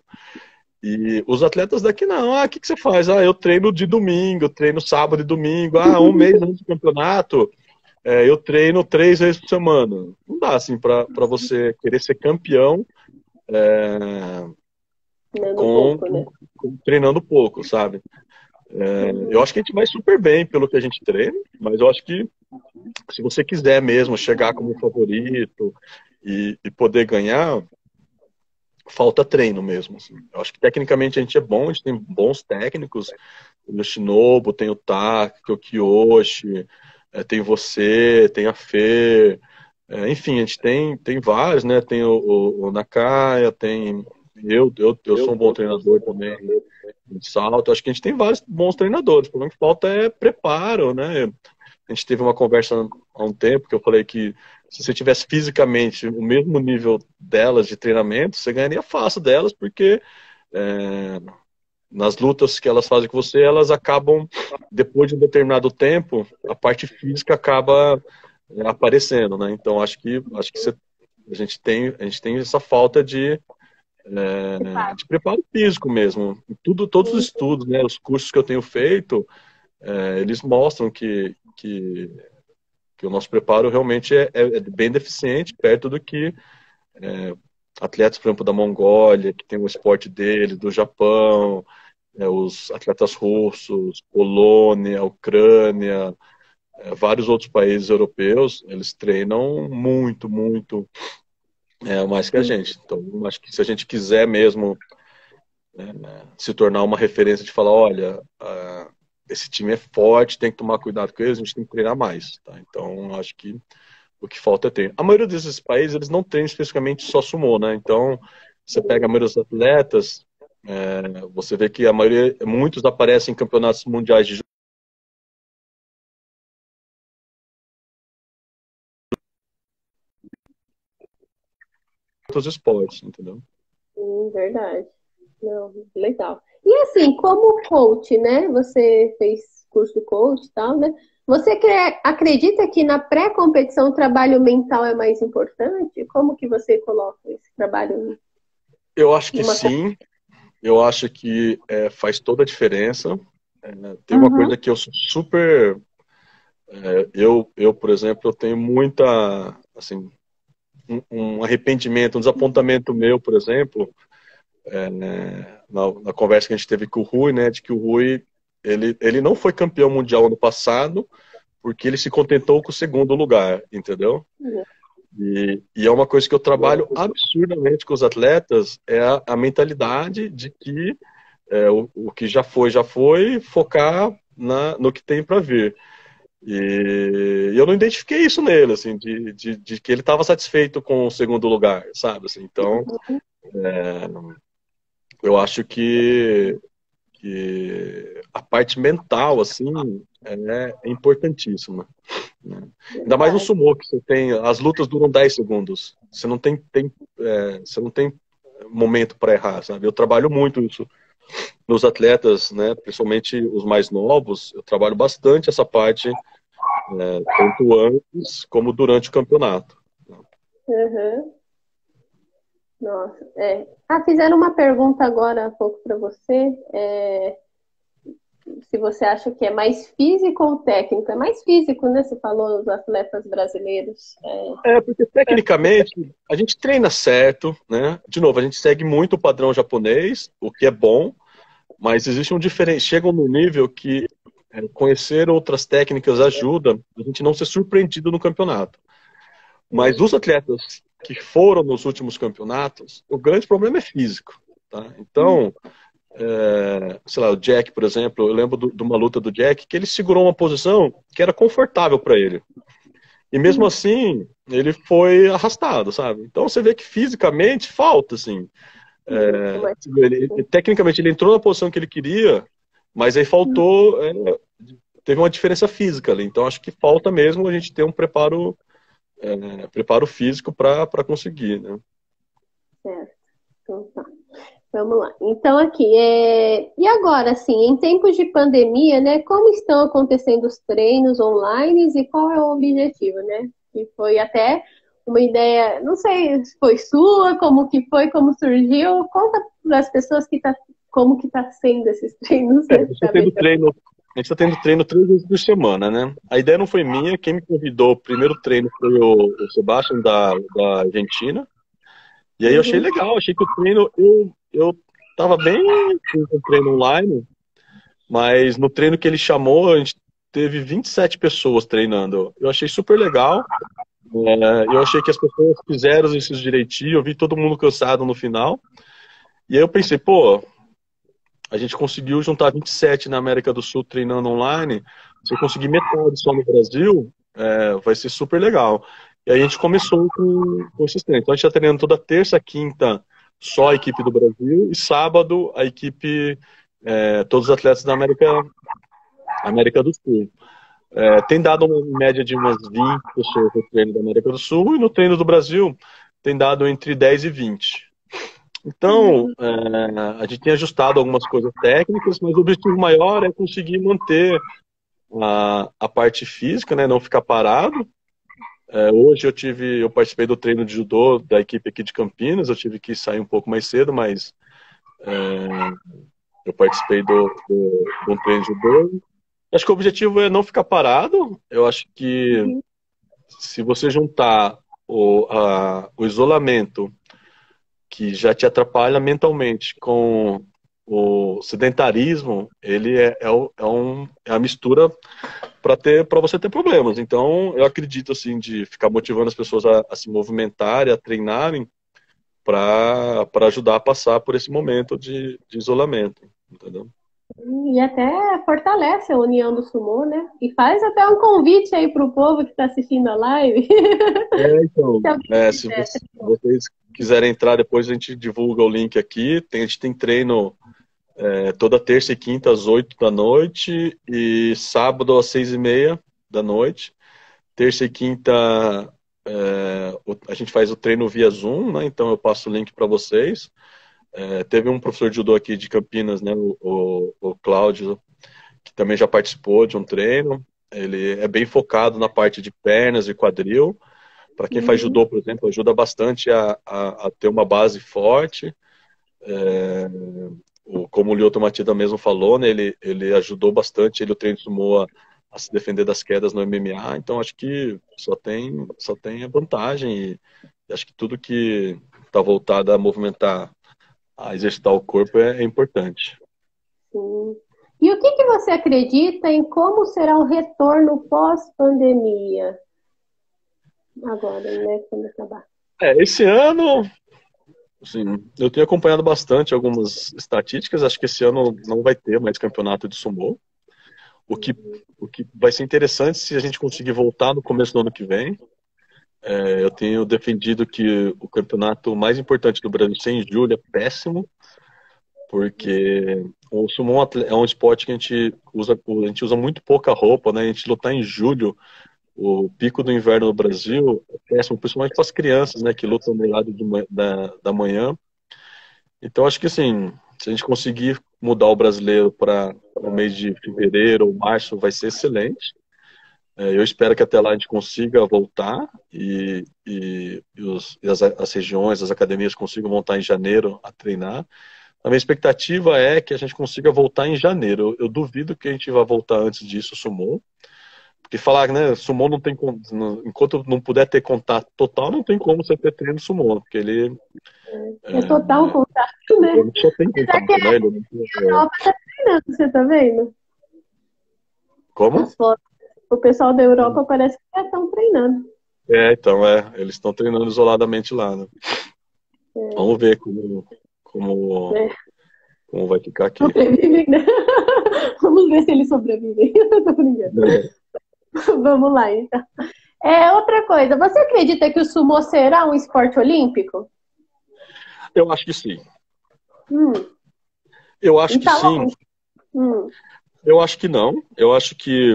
E os atletas daqui não, o que você faz? Eu treino de domingo, eu treino sábado e domingo, um mês antes do campeonato, eu treino 3 vezes por semana. Não dá assim para você querer ser campeão Treinando com, pouco, né? treinando pouco, sabe? Eu acho que a gente vai super bem pelo que a gente treina, mas eu acho que se você quiser mesmo chegar como favorito e poder ganhar, falta treino mesmo. Assim. Eu acho que tecnicamente a gente é bom, a gente tem bons técnicos. Tem o Shinobu, tem o Taki, o Kiyoshi, tem você, tem a Fê. Enfim, a gente tem vários, né? Tem o Nakaya, tem. Eu sou um bom treinador também de salto. Acho que a gente tem vários bons treinadores. O problema que falta é preparo, né? A gente teve uma conversa há um tempo que eu falei que se você tivesse fisicamente o mesmo nível delas de treinamento, você ganharia fácil delas, porque é, nas lutas que elas fazem com você, elas acabam, depois de um determinado tempo, a parte física acaba aparecendo, né? Então a gente tem essa falta de preparo físico mesmo. Todos os estudos, né, os cursos que eu tenho feito, eles mostram que o nosso preparo realmente é bem deficiente, perto do que atletas, por exemplo, da Mongólia, que tem o esporte deles, do Japão, os atletas russos, Polônia, Ucrânia, vários outros países europeus, eles treinam muito mais que a gente. Então, acho que se a gente quiser mesmo se tornar uma referência de falar, olha, esse time é forte, tem que tomar cuidado com eles, a gente tem que treinar mais. Tá? Então, acho que o que falta é treino. A maioria desses países, eles não treinam especificamente só sumô, né? Então, você pega a maioria dos atletas, você vê que a maioria, muitos aparecem em campeonatos mundiais de outros esportes, entendeu? Verdade. Não, legal. E assim, como coach, né? Você fez curso de coach e tal, né? Você acredita que na pré-competição o trabalho mental é mais importante? Como que você coloca esse trabalho Eu acho que numa... sim, eu acho que faz toda a diferença. Tem uma Uhum, coisa que eu sou super. Por exemplo, eu tenho muita. Assim, um arrependimento, um desapontamento meu, por exemplo, na conversa que a gente teve com o Rui, né, de que o Rui ele não foi campeão mundial ano passado porque ele se contentou com o segundo lugar, entendeu? E é uma coisa que eu trabalho absurdamente com os atletas, é a mentalidade de que o que já foi, focar no que tem para vir. E eu não identifiquei isso nele, assim, de que ele estava satisfeito com o segundo lugar, sabe? Assim, então, eu acho que a parte mental, assim, é importantíssima. Né? Ainda mais no verdade. sumô, que você tem. As lutas duram 10 segundos. Você não você não tem momento para errar, sabe? Eu trabalho muito isso nos atletas, né? Principalmente os mais novos, eu trabalho bastante essa parte, tanto antes como durante o campeonato. Uhum. Nossa, é. Ah, fizeram uma pergunta agora há pouco para você. Se você acha que é mais físico ou técnico. É mais físico, né? Você falou dos atletas brasileiros. Porque tecnicamente a gente treina certo, né? De novo, a gente segue muito o padrão japonês, o que é bom, mas existe um diferente. Chegam no nível que conhecer outras técnicas ajuda a gente não ser surpreendido no campeonato. Mas os atletas que foram nos últimos campeonatos, o grande problema é físico. Tá? Então, sei lá, o Jack, por exemplo, eu lembro de uma luta do Jack que ele segurou uma posição que era confortável para ele. E mesmo assim, ele foi arrastado, sabe? Então você vê que fisicamente falta, assim. Tecnicamente ele entrou na posição que ele queria, mas aí faltou, teve uma diferença física ali. Então acho que falta mesmo a gente ter um preparo físico para conseguir, né? Certo. Então, tá. Vamos lá. Então, aqui, e agora, assim, em tempos de pandemia, né, como estão acontecendo os treinos online e qual é o objetivo, né? Que foi até uma ideia, não sei se foi sua, como que foi, como surgiu. Conta para as pessoas como que tá sendo esses treinos, A né? gente está tendo treino, a gente tá tendo treino 3 vezes por semana, né? A ideia não foi minha, quem me convidou, o primeiro treino foi o Sebastian da Argentina. E aí eu achei Uhum, legal, achei que o treino, eu tava bem com o treino online, mas no treino que ele chamou, teve 27 pessoas treinando. Eu achei super legal. Eu achei que as pessoas fizeram os exercícios direitinho, eu vi todo mundo cansado no final. E aí eu pensei, pô, a gente conseguiu juntar 27 na América do Sul treinando online. Se eu conseguir metade só no Brasil, vai ser super legal. E aí a gente começou com esses treinos. Então a gente está treinando toda terça, quinta, só a equipe do Brasil, e sábado a equipe, todos os atletas da América do Sul. Tem dado uma média de umas 20 pessoas no treino da América do Sul, e no treino do Brasil tem dado entre 10 e 20. Então, a gente tem ajustado algumas coisas técnicas, mas o objetivo maior é conseguir manter a parte física, né, não ficar parado. Hoje eu participei do treino de judô da equipe aqui de Campinas, eu tive que sair um pouco mais cedo, mas eu participei de um treino de judô. Acho que o objetivo é não ficar parado. Eu acho que se você juntar o isolamento, que já te atrapalha mentalmente, com o sedentarismo, ele é a mistura para você ter problemas. Então, eu acredito assim de ficar motivando as pessoas a se movimentarem, a treinarem, para ajudar a passar por esse momento de isolamento, entendeu? E até fortalece a união do sumô, né? E faz até um convite aí pro povo que está assistindo a live. Então, Se alguém se quiser. vocês quiserem entrar, depois a gente divulga o link aqui. A gente tem treino toda terça e quinta às 8 da noite e sábado às 6:30 da noite. Terça e quinta a gente faz o treino via Zoom, né? Então eu passo o link para vocês. Teve um professor de judô aqui de Campinas, né? O Cláudio, que também já participou de um treino. Ele é bem focado na parte de pernas e quadril. Para quem faz judô, por exemplo, ajuda bastante a ter uma base forte. Como o Lyoto Machida mesmo falou, né, ele ajudou bastante ele, o treino de sumô, a se defender das quedas no MMA. Então acho que só tem a vantagem. E acho que tudo que está voltado a movimentar, a exercitar o corpo é importante. Sim. E o que você acredita em como será o retorno pós-pandemia? Agora, né? Quando acabar. Esse ano, assim, eu tenho acompanhado bastante algumas estatísticas. Acho que esse ano não vai ter mais campeonato de sumô. O que, o que vai ser interessante se a gente conseguir voltar no começo do ano que vem. Eu tenho defendido que o campeonato mais importante do Brasil ser em julho é péssimo, porque o sumo é um esporte que a gente usa muito pouca roupa, né? A gente lutar em julho, o pico do inverno no Brasil, é péssimo, principalmente para as crianças, né? Que lutam no lado da manhã. Então, acho que assim, se a gente conseguir mudar o brasileiro para o mês de fevereiro ou março, vai ser excelente. Eu espero que até lá a gente consiga voltar e as regiões, as academias consigam voltar em janeiro a treinar. A minha expectativa é que a gente consiga voltar em janeiro. Eu duvido que a gente vá voltar antes disso, sumô. Porque falar, né, sumô não tem enquanto não puder ter contato total, não tem como você ter treino sumô, porque ele É total contato, né? ele só tem Será que contato, né? a Europa tá treinando, você tá vendo? Como? As fotos. O pessoal da Europa parece que já estão treinando. Então, eles estão treinando isoladamente lá, né? Vamos ver como, É. como vai ficar aqui. Sobrevivem, né? Vamos ver se eles sobrevivem. Tô brincando. Vamos lá, então. Outra coisa, você acredita que o sumô será um esporte olímpico? Eu acho que sim. Hum. Eu acho que Então, sim. Eu acho que não. Eu acho que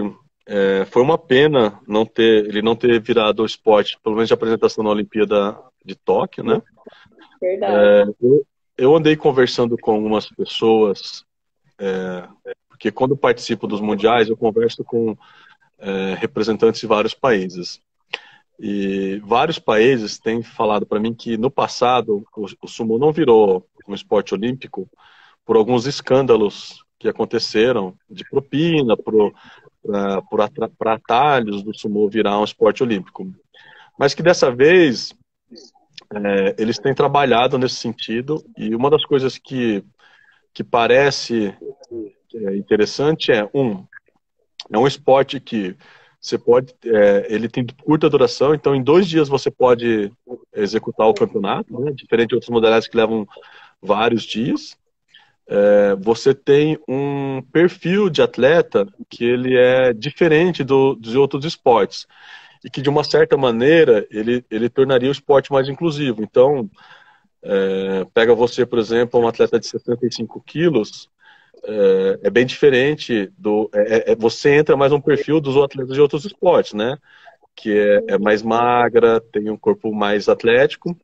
foi uma pena ele não ter virado o esporte, pelo menos de apresentação na Olimpíada de Tóquio, né? verdade. Eu andei conversando com algumas pessoas, porque quando eu participo dos mundiais, eu converso com representantes de vários países. E vários países têm falado para mim que no passado o sumo não virou um esporte olímpico por alguns escândalos que aconteceram de propina, para atalhos do sumo virar um esporte olímpico. Mas que dessa vez eles têm trabalhado nesse sentido, e uma das coisas que parece interessante É um esporte que você pode, ele tem curta duração, então em 2 dias você pode executar o campeonato, né? Diferente de outras modalidades que levam vários dias. Você tem um perfil de atleta que ele é diferente dos outros esportes e que de uma certa maneira ele tornaria o esporte mais inclusivo. Então, pega você, por exemplo, um atleta de 65 quilos, é bem diferente você entra mais um perfil dos atletas de outros esportes, né? Que é mais magra, tem um corpo mais atlético,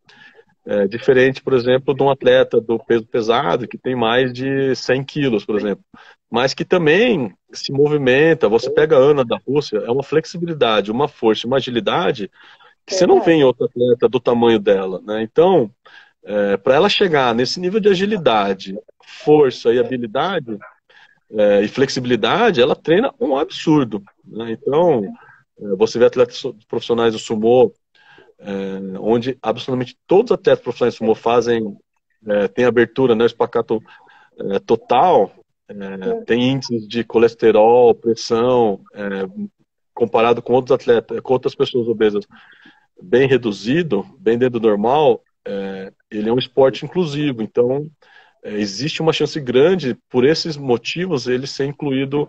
diferente, por exemplo, de um atleta do peso pesado que tem mais de 100 quilos, por exemplo, mas que também se movimenta. Você pega a Ana da Rússia, é uma flexibilidade, uma força, uma agilidade que você não vê em Verdade. outro atleta do tamanho dela, né? Então, para ela chegar nesse nível de agilidade, força e habilidade, e flexibilidade, ela treina um absurdo, né? Então, você vê atletas profissionais do sumô, onde absolutamente todos os atletas profissionais do sumô fazem, tem abertura, né, espacato total, tem índices de colesterol, pressão, comparado com outros atletas, com outras pessoas obesas, bem reduzido, bem dentro do normal. Ele é um esporte inclusivo, então existe uma chance grande, por esses motivos, ele ser incluído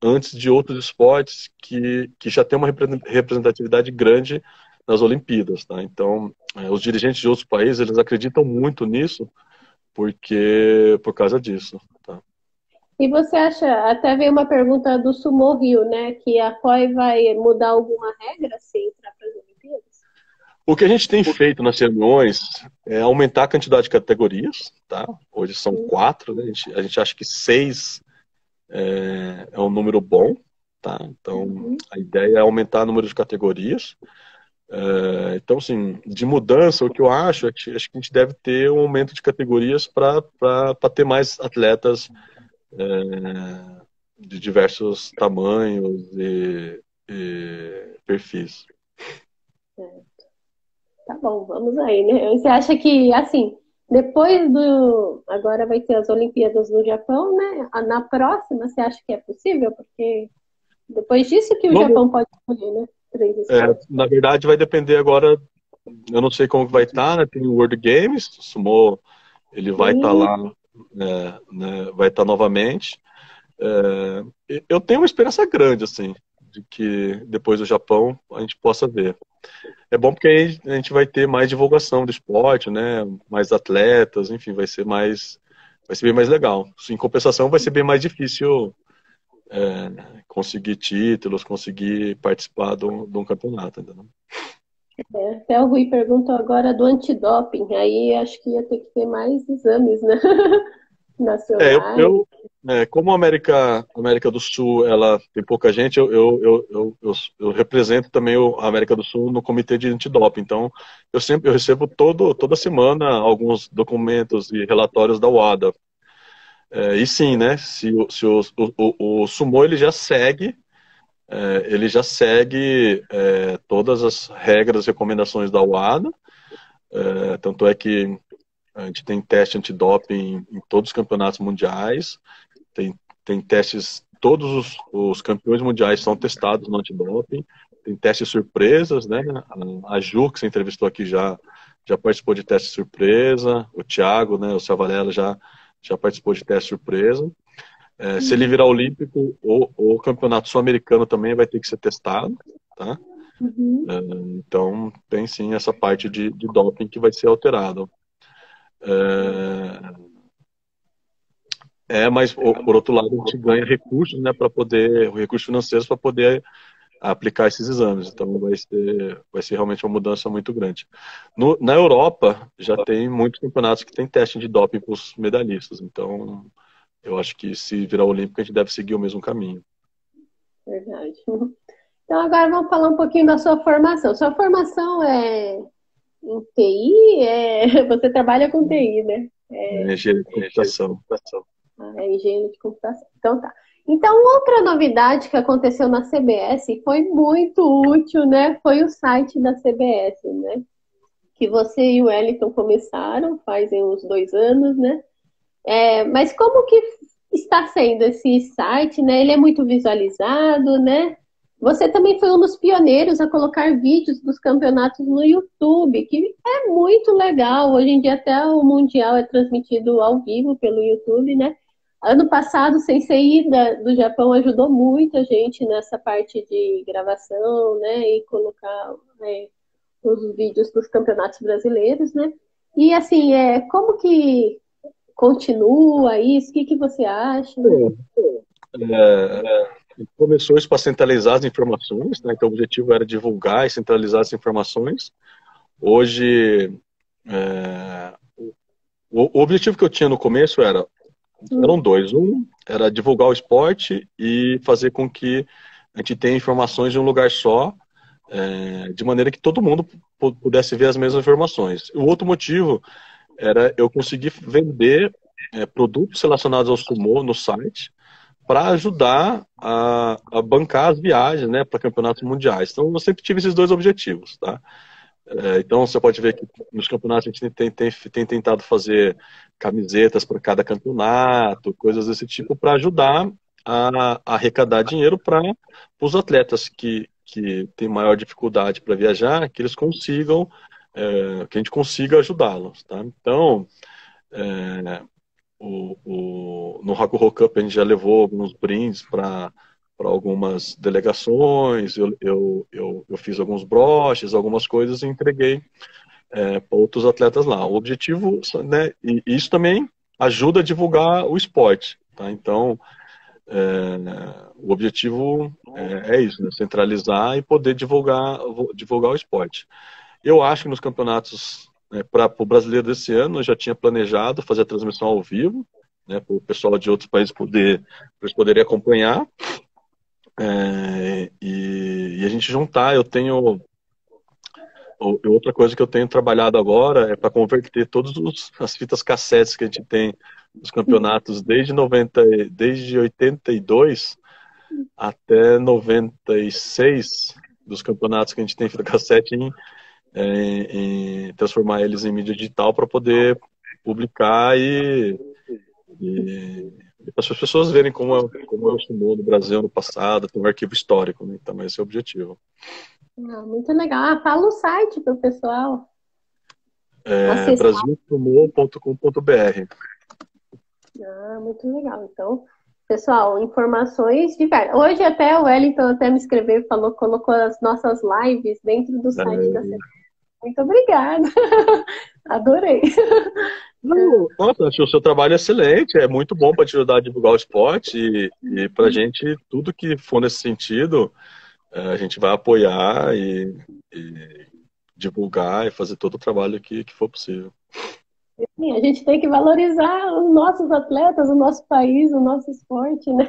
antes de outros esportes que já tem uma representatividade grande nas Olimpíadas, tá? Então, os dirigentes de outros países, eles acreditam muito nisso, por causa disso, tá? E você acha, até veio uma pergunta do Sumo Rio, né? Que a COI vai mudar alguma regra se entrar para as Olimpíadas? O que a gente tem feito nas reuniões é aumentar a quantidade de categorias, tá? Hoje são Sim. 4, né? A gente acha que 6 é um número bom, tá? Então, Uhum. a ideia é aumentar o número de categorias. Então, assim, de mudança, o que eu acho que a gente deve ter um aumento de categorias para ter mais atletas de diversos tamanhos e perfis. Tá bom, vamos aí, né? Você acha que, assim, depois do. Agora vai ter as Olimpíadas no Japão, né? Na próxima, você acha que é possível? Porque depois disso que o Vamos, Japão pode escolher, né? Três esportes. na verdade, vai depender agora. Eu não sei como que vai estar, né? Tem o World Games, o Sumo, ele vai estar Sim, lá, né? Vai estar novamente. Eu tenho uma esperança grande, assim, de que depois do Japão a gente possa ver. É bom porque aí a gente vai ter mais divulgação do esporte, né? Mais atletas, enfim, vai ser bem mais legal. Em compensação, vai ser bem mais difícil conseguir títulos, conseguir participar de um campeonato, entendeu? até o Rui perguntou agora do antidoping. Aí acho que ia ter que ter mais exames, né? É, eu, Nacionais. eu como a América do Sul ela tem pouca gente, eu represento também a América do Sul no Comitê de Antidoping. Então, eu recebo toda semana alguns documentos e relatórios da WADA. E sim, né? Se o Sumo ele já segue todas as regras e recomendações da WADA. Tanto é que a gente tem teste antidoping em todos os campeonatos mundiais. Tem, tem testes, todos os campeões mundiais são testados no antidoping. Tem testes surpresas, né? A Ju, que você entrevistou aqui, já participou de teste surpresa. O Thiago, né? O Savarella já participou de teste surpresa. Se ele virar olímpico, o campeonato sul-americano também vai ter que ser testado, tá? Uhum. Então, tem sim essa parte de doping que vai ser alterado. Mas por outro lado, a gente ganha recursos, né, para poder, recursos financeiros para poder aplicar esses exames. Então, vai ser realmente uma mudança muito grande. Na Europa, já tem muitos campeonatos que tem teste de doping para os medalhistas. Então, eu acho que se virar olímpico, a gente deve seguir o mesmo caminho. Verdade. Então agora vamos falar um pouquinho da sua formação. Sua formação é em TI? Você trabalha com TI, né? Engenharia de computação. É engenheiro de computação. Então tá. Então, outra novidade que aconteceu na CBS e foi muito útil, né? Foi o site da CBS, né? Que você e o Wellington começaram fazem uns 2 anos, né? Mas como que está sendo esse site, né? Ele é muito visualizado, né? Você também foi um dos pioneiros a colocar vídeos dos campeonatos no YouTube, que é muito legal. Hoje em dia até o Mundial é transmitido ao vivo pelo YouTube, né? Ano passado, o Sensei do Japão ajudou muito a gente nessa parte de gravação, né? E colocar os vídeos dos campeonatos brasileiros, né? E assim, como que continua isso? O que você acha? É, começou isso para centralizar as informações, né? Então o objetivo era divulgar e centralizar as informações. Hoje, o objetivo que eu tinha no começo eram dois. Um era divulgar o esporte e fazer com que a gente tenha informações em um lugar só, de maneira que todo mundo pudesse ver as mesmas informações. O outro motivo era eu conseguir vender produtos relacionados ao sumo no site para ajudar a bancar as viagens, né, para campeonatos mundiais. Então, eu sempre tive esses dois objetivos, tá? Então, você pode ver que nos campeonatos a gente tem tentado fazer camisetas para cada campeonato, coisas desse tipo, para ajudar a arrecadar dinheiro para os atletas que têm maior dificuldade para viajar, que eles consigam, que a gente consiga ajudá-los, tá? Então, no Hakuho Cup a gente já levou alguns brindes para algumas delegações, eu fiz alguns broches, algumas coisas e entreguei para outros atletas lá. O objetivo, né, e isso também ajuda a divulgar o esporte, tá? Então, o objetivo é isso, né, centralizar e poder divulgar o esporte. Eu acho que nos campeonatos, para o brasileiro desse ano, eu já tinha planejado fazer a transmissão ao vivo, né, para o pessoal de outros países eles poderem acompanhar, e a gente juntar. Outra coisa que eu tenho trabalhado agora é para converter todas as fitas cassetes que a gente tem nos campeonatos desde 82 até 96 dos campeonatos que a gente tem fita cassete em transformar eles em mídia digital para poder publicar e para as pessoas verem como eu sumou no Brasil no passado, tem um arquivo histórico, né? Então esse é o objetivo. Muito legal. Fala o site para o pessoal acessar. Brasilsumô.com.br. Muito legal. Então, pessoal, informações diversas. Hoje até o Wellington até me escreveu, colocou as nossas lives dentro do site da CBS. Muito obrigada. Adorei. Nossa, acho o seu trabalho excelente, é muito bom para te ajudar a divulgar o esporte e para a gente, tudo que for nesse sentido, a gente vai apoiar e divulgar e fazer todo o trabalho que for possível. Sim, a gente tem que valorizar os nossos atletas, o nosso país, o nosso esporte, né?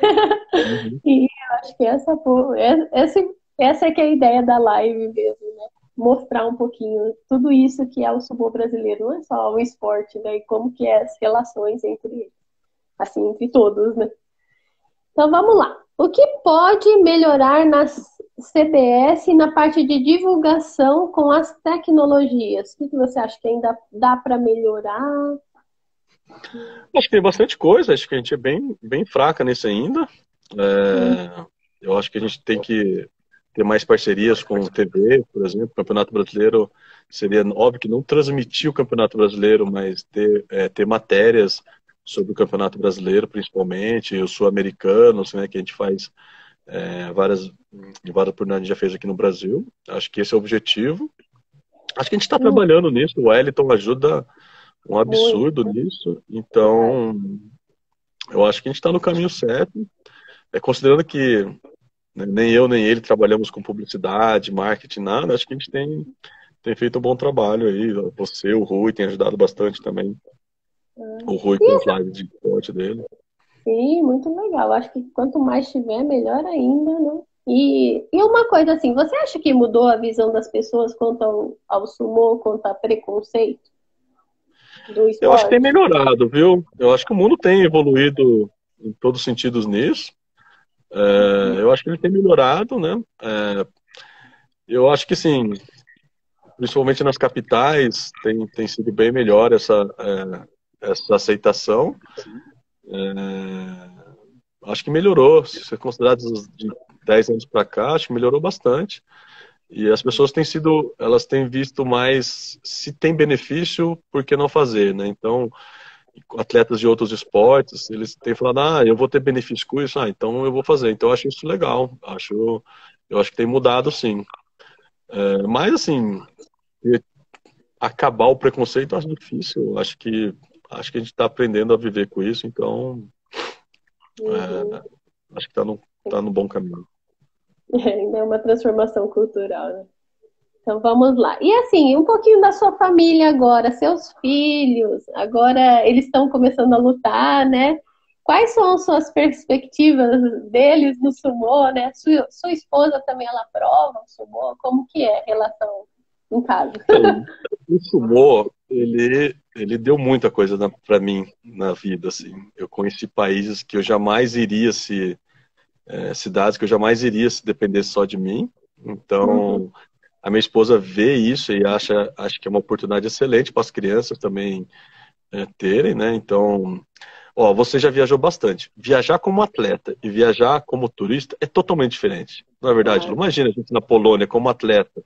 Uhum. E eu acho que essa é que é a ideia da live mesmo, né? Mostrar um pouquinho tudo isso que é o sumo brasileiro, não é só o esporte, né? E como que é as relações entre todos, né? Então vamos lá. O que pode melhorar na CBS na parte de divulgação com as tecnologias? O que você acha que ainda dá para melhorar? Acho que tem bastante coisa, acho que a gente é bem fraca nisso ainda. Eu acho que a gente tem que ter mais parcerias com TV, por exemplo. O Campeonato Brasileiro seria óbvio que não transmitir o Campeonato Brasileiro, mas ter matérias sobre o Campeonato Brasileiro, principalmente, e os sul-americanos, né, que a gente faz várias oportunidades já fez aqui no Brasil. Acho que esse é o objetivo. Acho que a gente está trabalhando nisso. O Wellington ajuda um absurdo nisso. Então, eu acho que a gente está no caminho certo. Considerando que nem eu nem ele trabalhamos com publicidade, marketing, nada, acho que a gente tem feito um bom trabalho aí. Você, o Rui, tem ajudado bastante também. O Rui com os lives de esporte dele. Sim, muito legal. Acho que quanto mais tiver, melhor ainda, né? E uma coisa assim, você acha que mudou a visão das pessoas quanto ao sumo, quanto a preconceito do esporte? Eu acho que tem melhorado, viu? Eu acho que o mundo tem evoluído em todos os sentidos nisso. Eu acho que ele tem melhorado, né? Eu acho que sim, principalmente nas capitais, tem sido bem melhor essa aceitação. Acho que melhorou. Se você considerar de 10 anos para cá, acho que melhorou bastante. E as pessoas têm sido, elas têm visto mais se tem benefício, por que não fazer, né? Então, atletas de outros esportes, eles têm falado, eu vou ter benefício com isso, então eu vou fazer. Então, eu acho isso legal. Eu acho que tem mudado, sim. Mas, assim, acabar o preconceito eu acho difícil. Acho que a gente está aprendendo a viver com isso, então Uhum. acho que tá no bom caminho. Ainda é uma transformação cultural, né? Então vamos lá. E assim, um pouquinho da sua família agora, seus filhos, agora eles estão começando a lutar, né? Quais são as suas perspectivas deles no sumô, né? Sua esposa também, ela prova o sumô? Como que é a relação em casa? O sumô, ele deu muita coisa para mim na vida, assim. Eu conheci países que eu jamais iria cidades que eu jamais iria se dependesse só de mim. Uhum. Então, a minha esposa vê isso e acha que é uma oportunidade excelente para as crianças também terem, né? Então, ó, você já viajou bastante. Viajar como atleta e viajar como turista é totalmente diferente. Não é verdade, Lu? Ah, Imagina a gente na Polônia como atleta,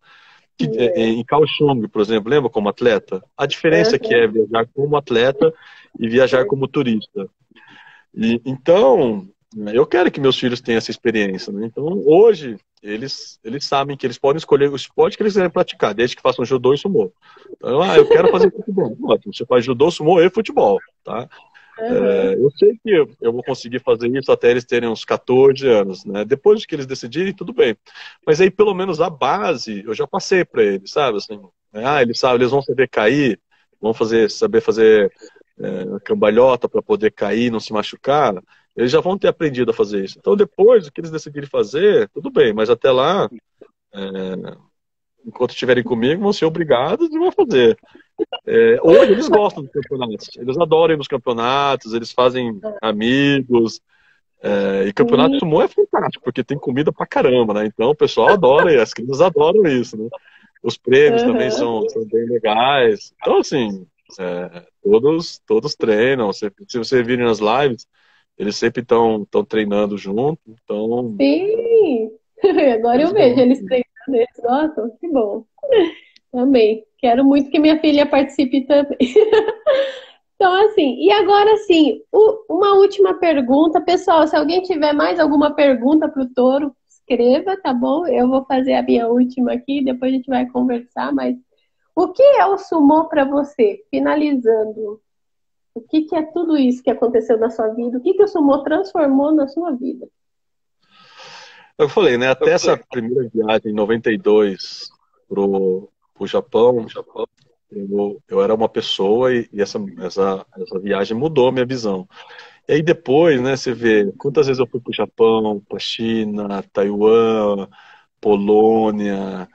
é. em Kaohsiung, por exemplo, lembra como atleta? A diferença que é Uhum. viajar como atleta e viajar como turista. Então, eu quero que meus filhos tenham essa experiência, né? Então, hoje, eles sabem que eles podem escolher o esporte que eles quiserem praticar, desde que façam judô e sumô. Então, eu quero fazer futebol. Ótimo, você faz judô, sumô e futebol, tá? Uhum. Eu sei que eu vou conseguir fazer isso até eles terem uns 14 anos, né? Depois que eles decidirem, tudo bem. Mas aí, pelo menos, a base, eu já passei para eles, sabe? Assim, eles sabem, eles vão saber cair, saber fazer cambalhota para poder cair, não se machucar. Eles já vão ter aprendido a fazer isso. Então, depois, o que eles decidirem fazer, tudo bem. Mas até lá, enquanto estiverem comigo, vão ser obrigados e vão fazer. Hoje, eles gostam dos campeonatos. Eles adoram ir nos campeonatos, eles fazem amigos. E campeonato de Sim. sumô é fantástico, porque tem comida pra caramba, né? Então o pessoal adora, e as crianças adoram isso, né? Os prêmios também Uhum. são bem legais. Então, assim, todos treinam. Se você vir nas lives, eles sempre estão treinando junto. Então, Sim. Agora eles eu vejo eles gostam. treinando, eles gostam. Que bom. Amei. Quero muito que minha filha participe também. Então, assim, e agora sim, uma última pergunta. Pessoal, se alguém tiver mais alguma pergunta para o Touro, escreva, tá bom? Eu vou fazer a minha última aqui, depois a gente vai conversar, mas o que é o sumô para você? Finalizando, o que que é tudo isso que aconteceu na sua vida? O que que o sumô transformou na sua vida? Eu falei, né? Até essa primeira viagem em 92 pro Japão, eu era uma pessoa e essa viagem mudou a minha visão. E aí depois, né, você vê quantas vezes eu fui para o Japão, para China, Taiwan, Polônia,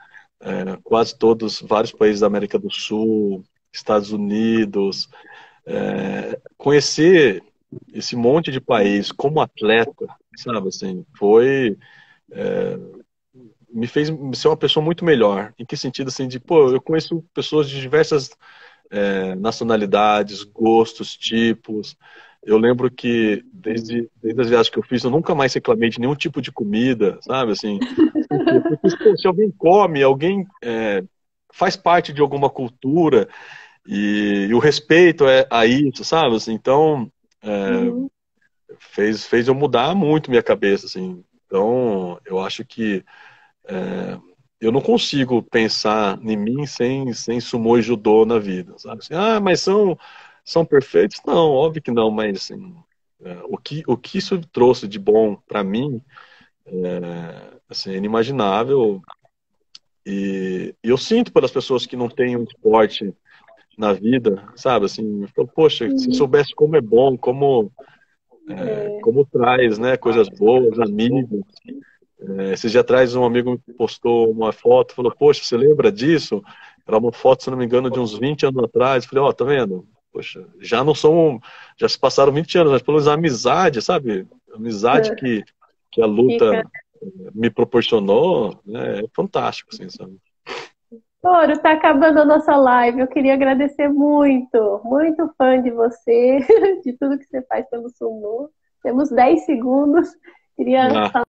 quase todos, vários países da América do Sul, Estados Unidos. Conhecer esse monte de país como atleta, sabe, assim, me fez ser uma pessoa muito melhor. Em que sentido, assim, de, pô, eu conheço pessoas de diversas nacionalidades, gostos, tipos. Eu lembro que desde as viagens que eu fiz, eu nunca mais reclamei de nenhum tipo de comida, sabe? Assim, por quê? Porque pô, se alguém come, alguém faz parte de alguma cultura e o respeito é a isso, sabe? Assim, então, Uhum. fez eu mudar muito minha cabeça, assim. Então, eu acho que eu não consigo pensar em mim sem sumô e judô na vida, sabe? Assim, mas são perfeitos? Não, óbvio que não, mas assim, o que isso trouxe de bom para mim assim, é inimaginável e eu sinto pelas pessoas que não têm um esporte na vida, sabe? Assim, eu falo, poxa, se Uhum. soubesse como é bom, É, como traz, né, coisas boas, amigos. Esses dias atrás um amigo me postou uma foto, falou, poxa, você lembra disso? Era uma foto, se não me engano, de uns 20 anos atrás. Eu falei, ó, tá vendo? Poxa, já se passaram 20 anos, mas pelo menos a amizade, sabe? A amizade é, que a luta fica. me proporcionou, né, é fantástico, assim, sabe? Toro, tá acabando a nossa live. Eu queria agradecer muito, muito fã de você, de tudo que você faz pelo Sumu. Temos 10 segundos. Queria Ah,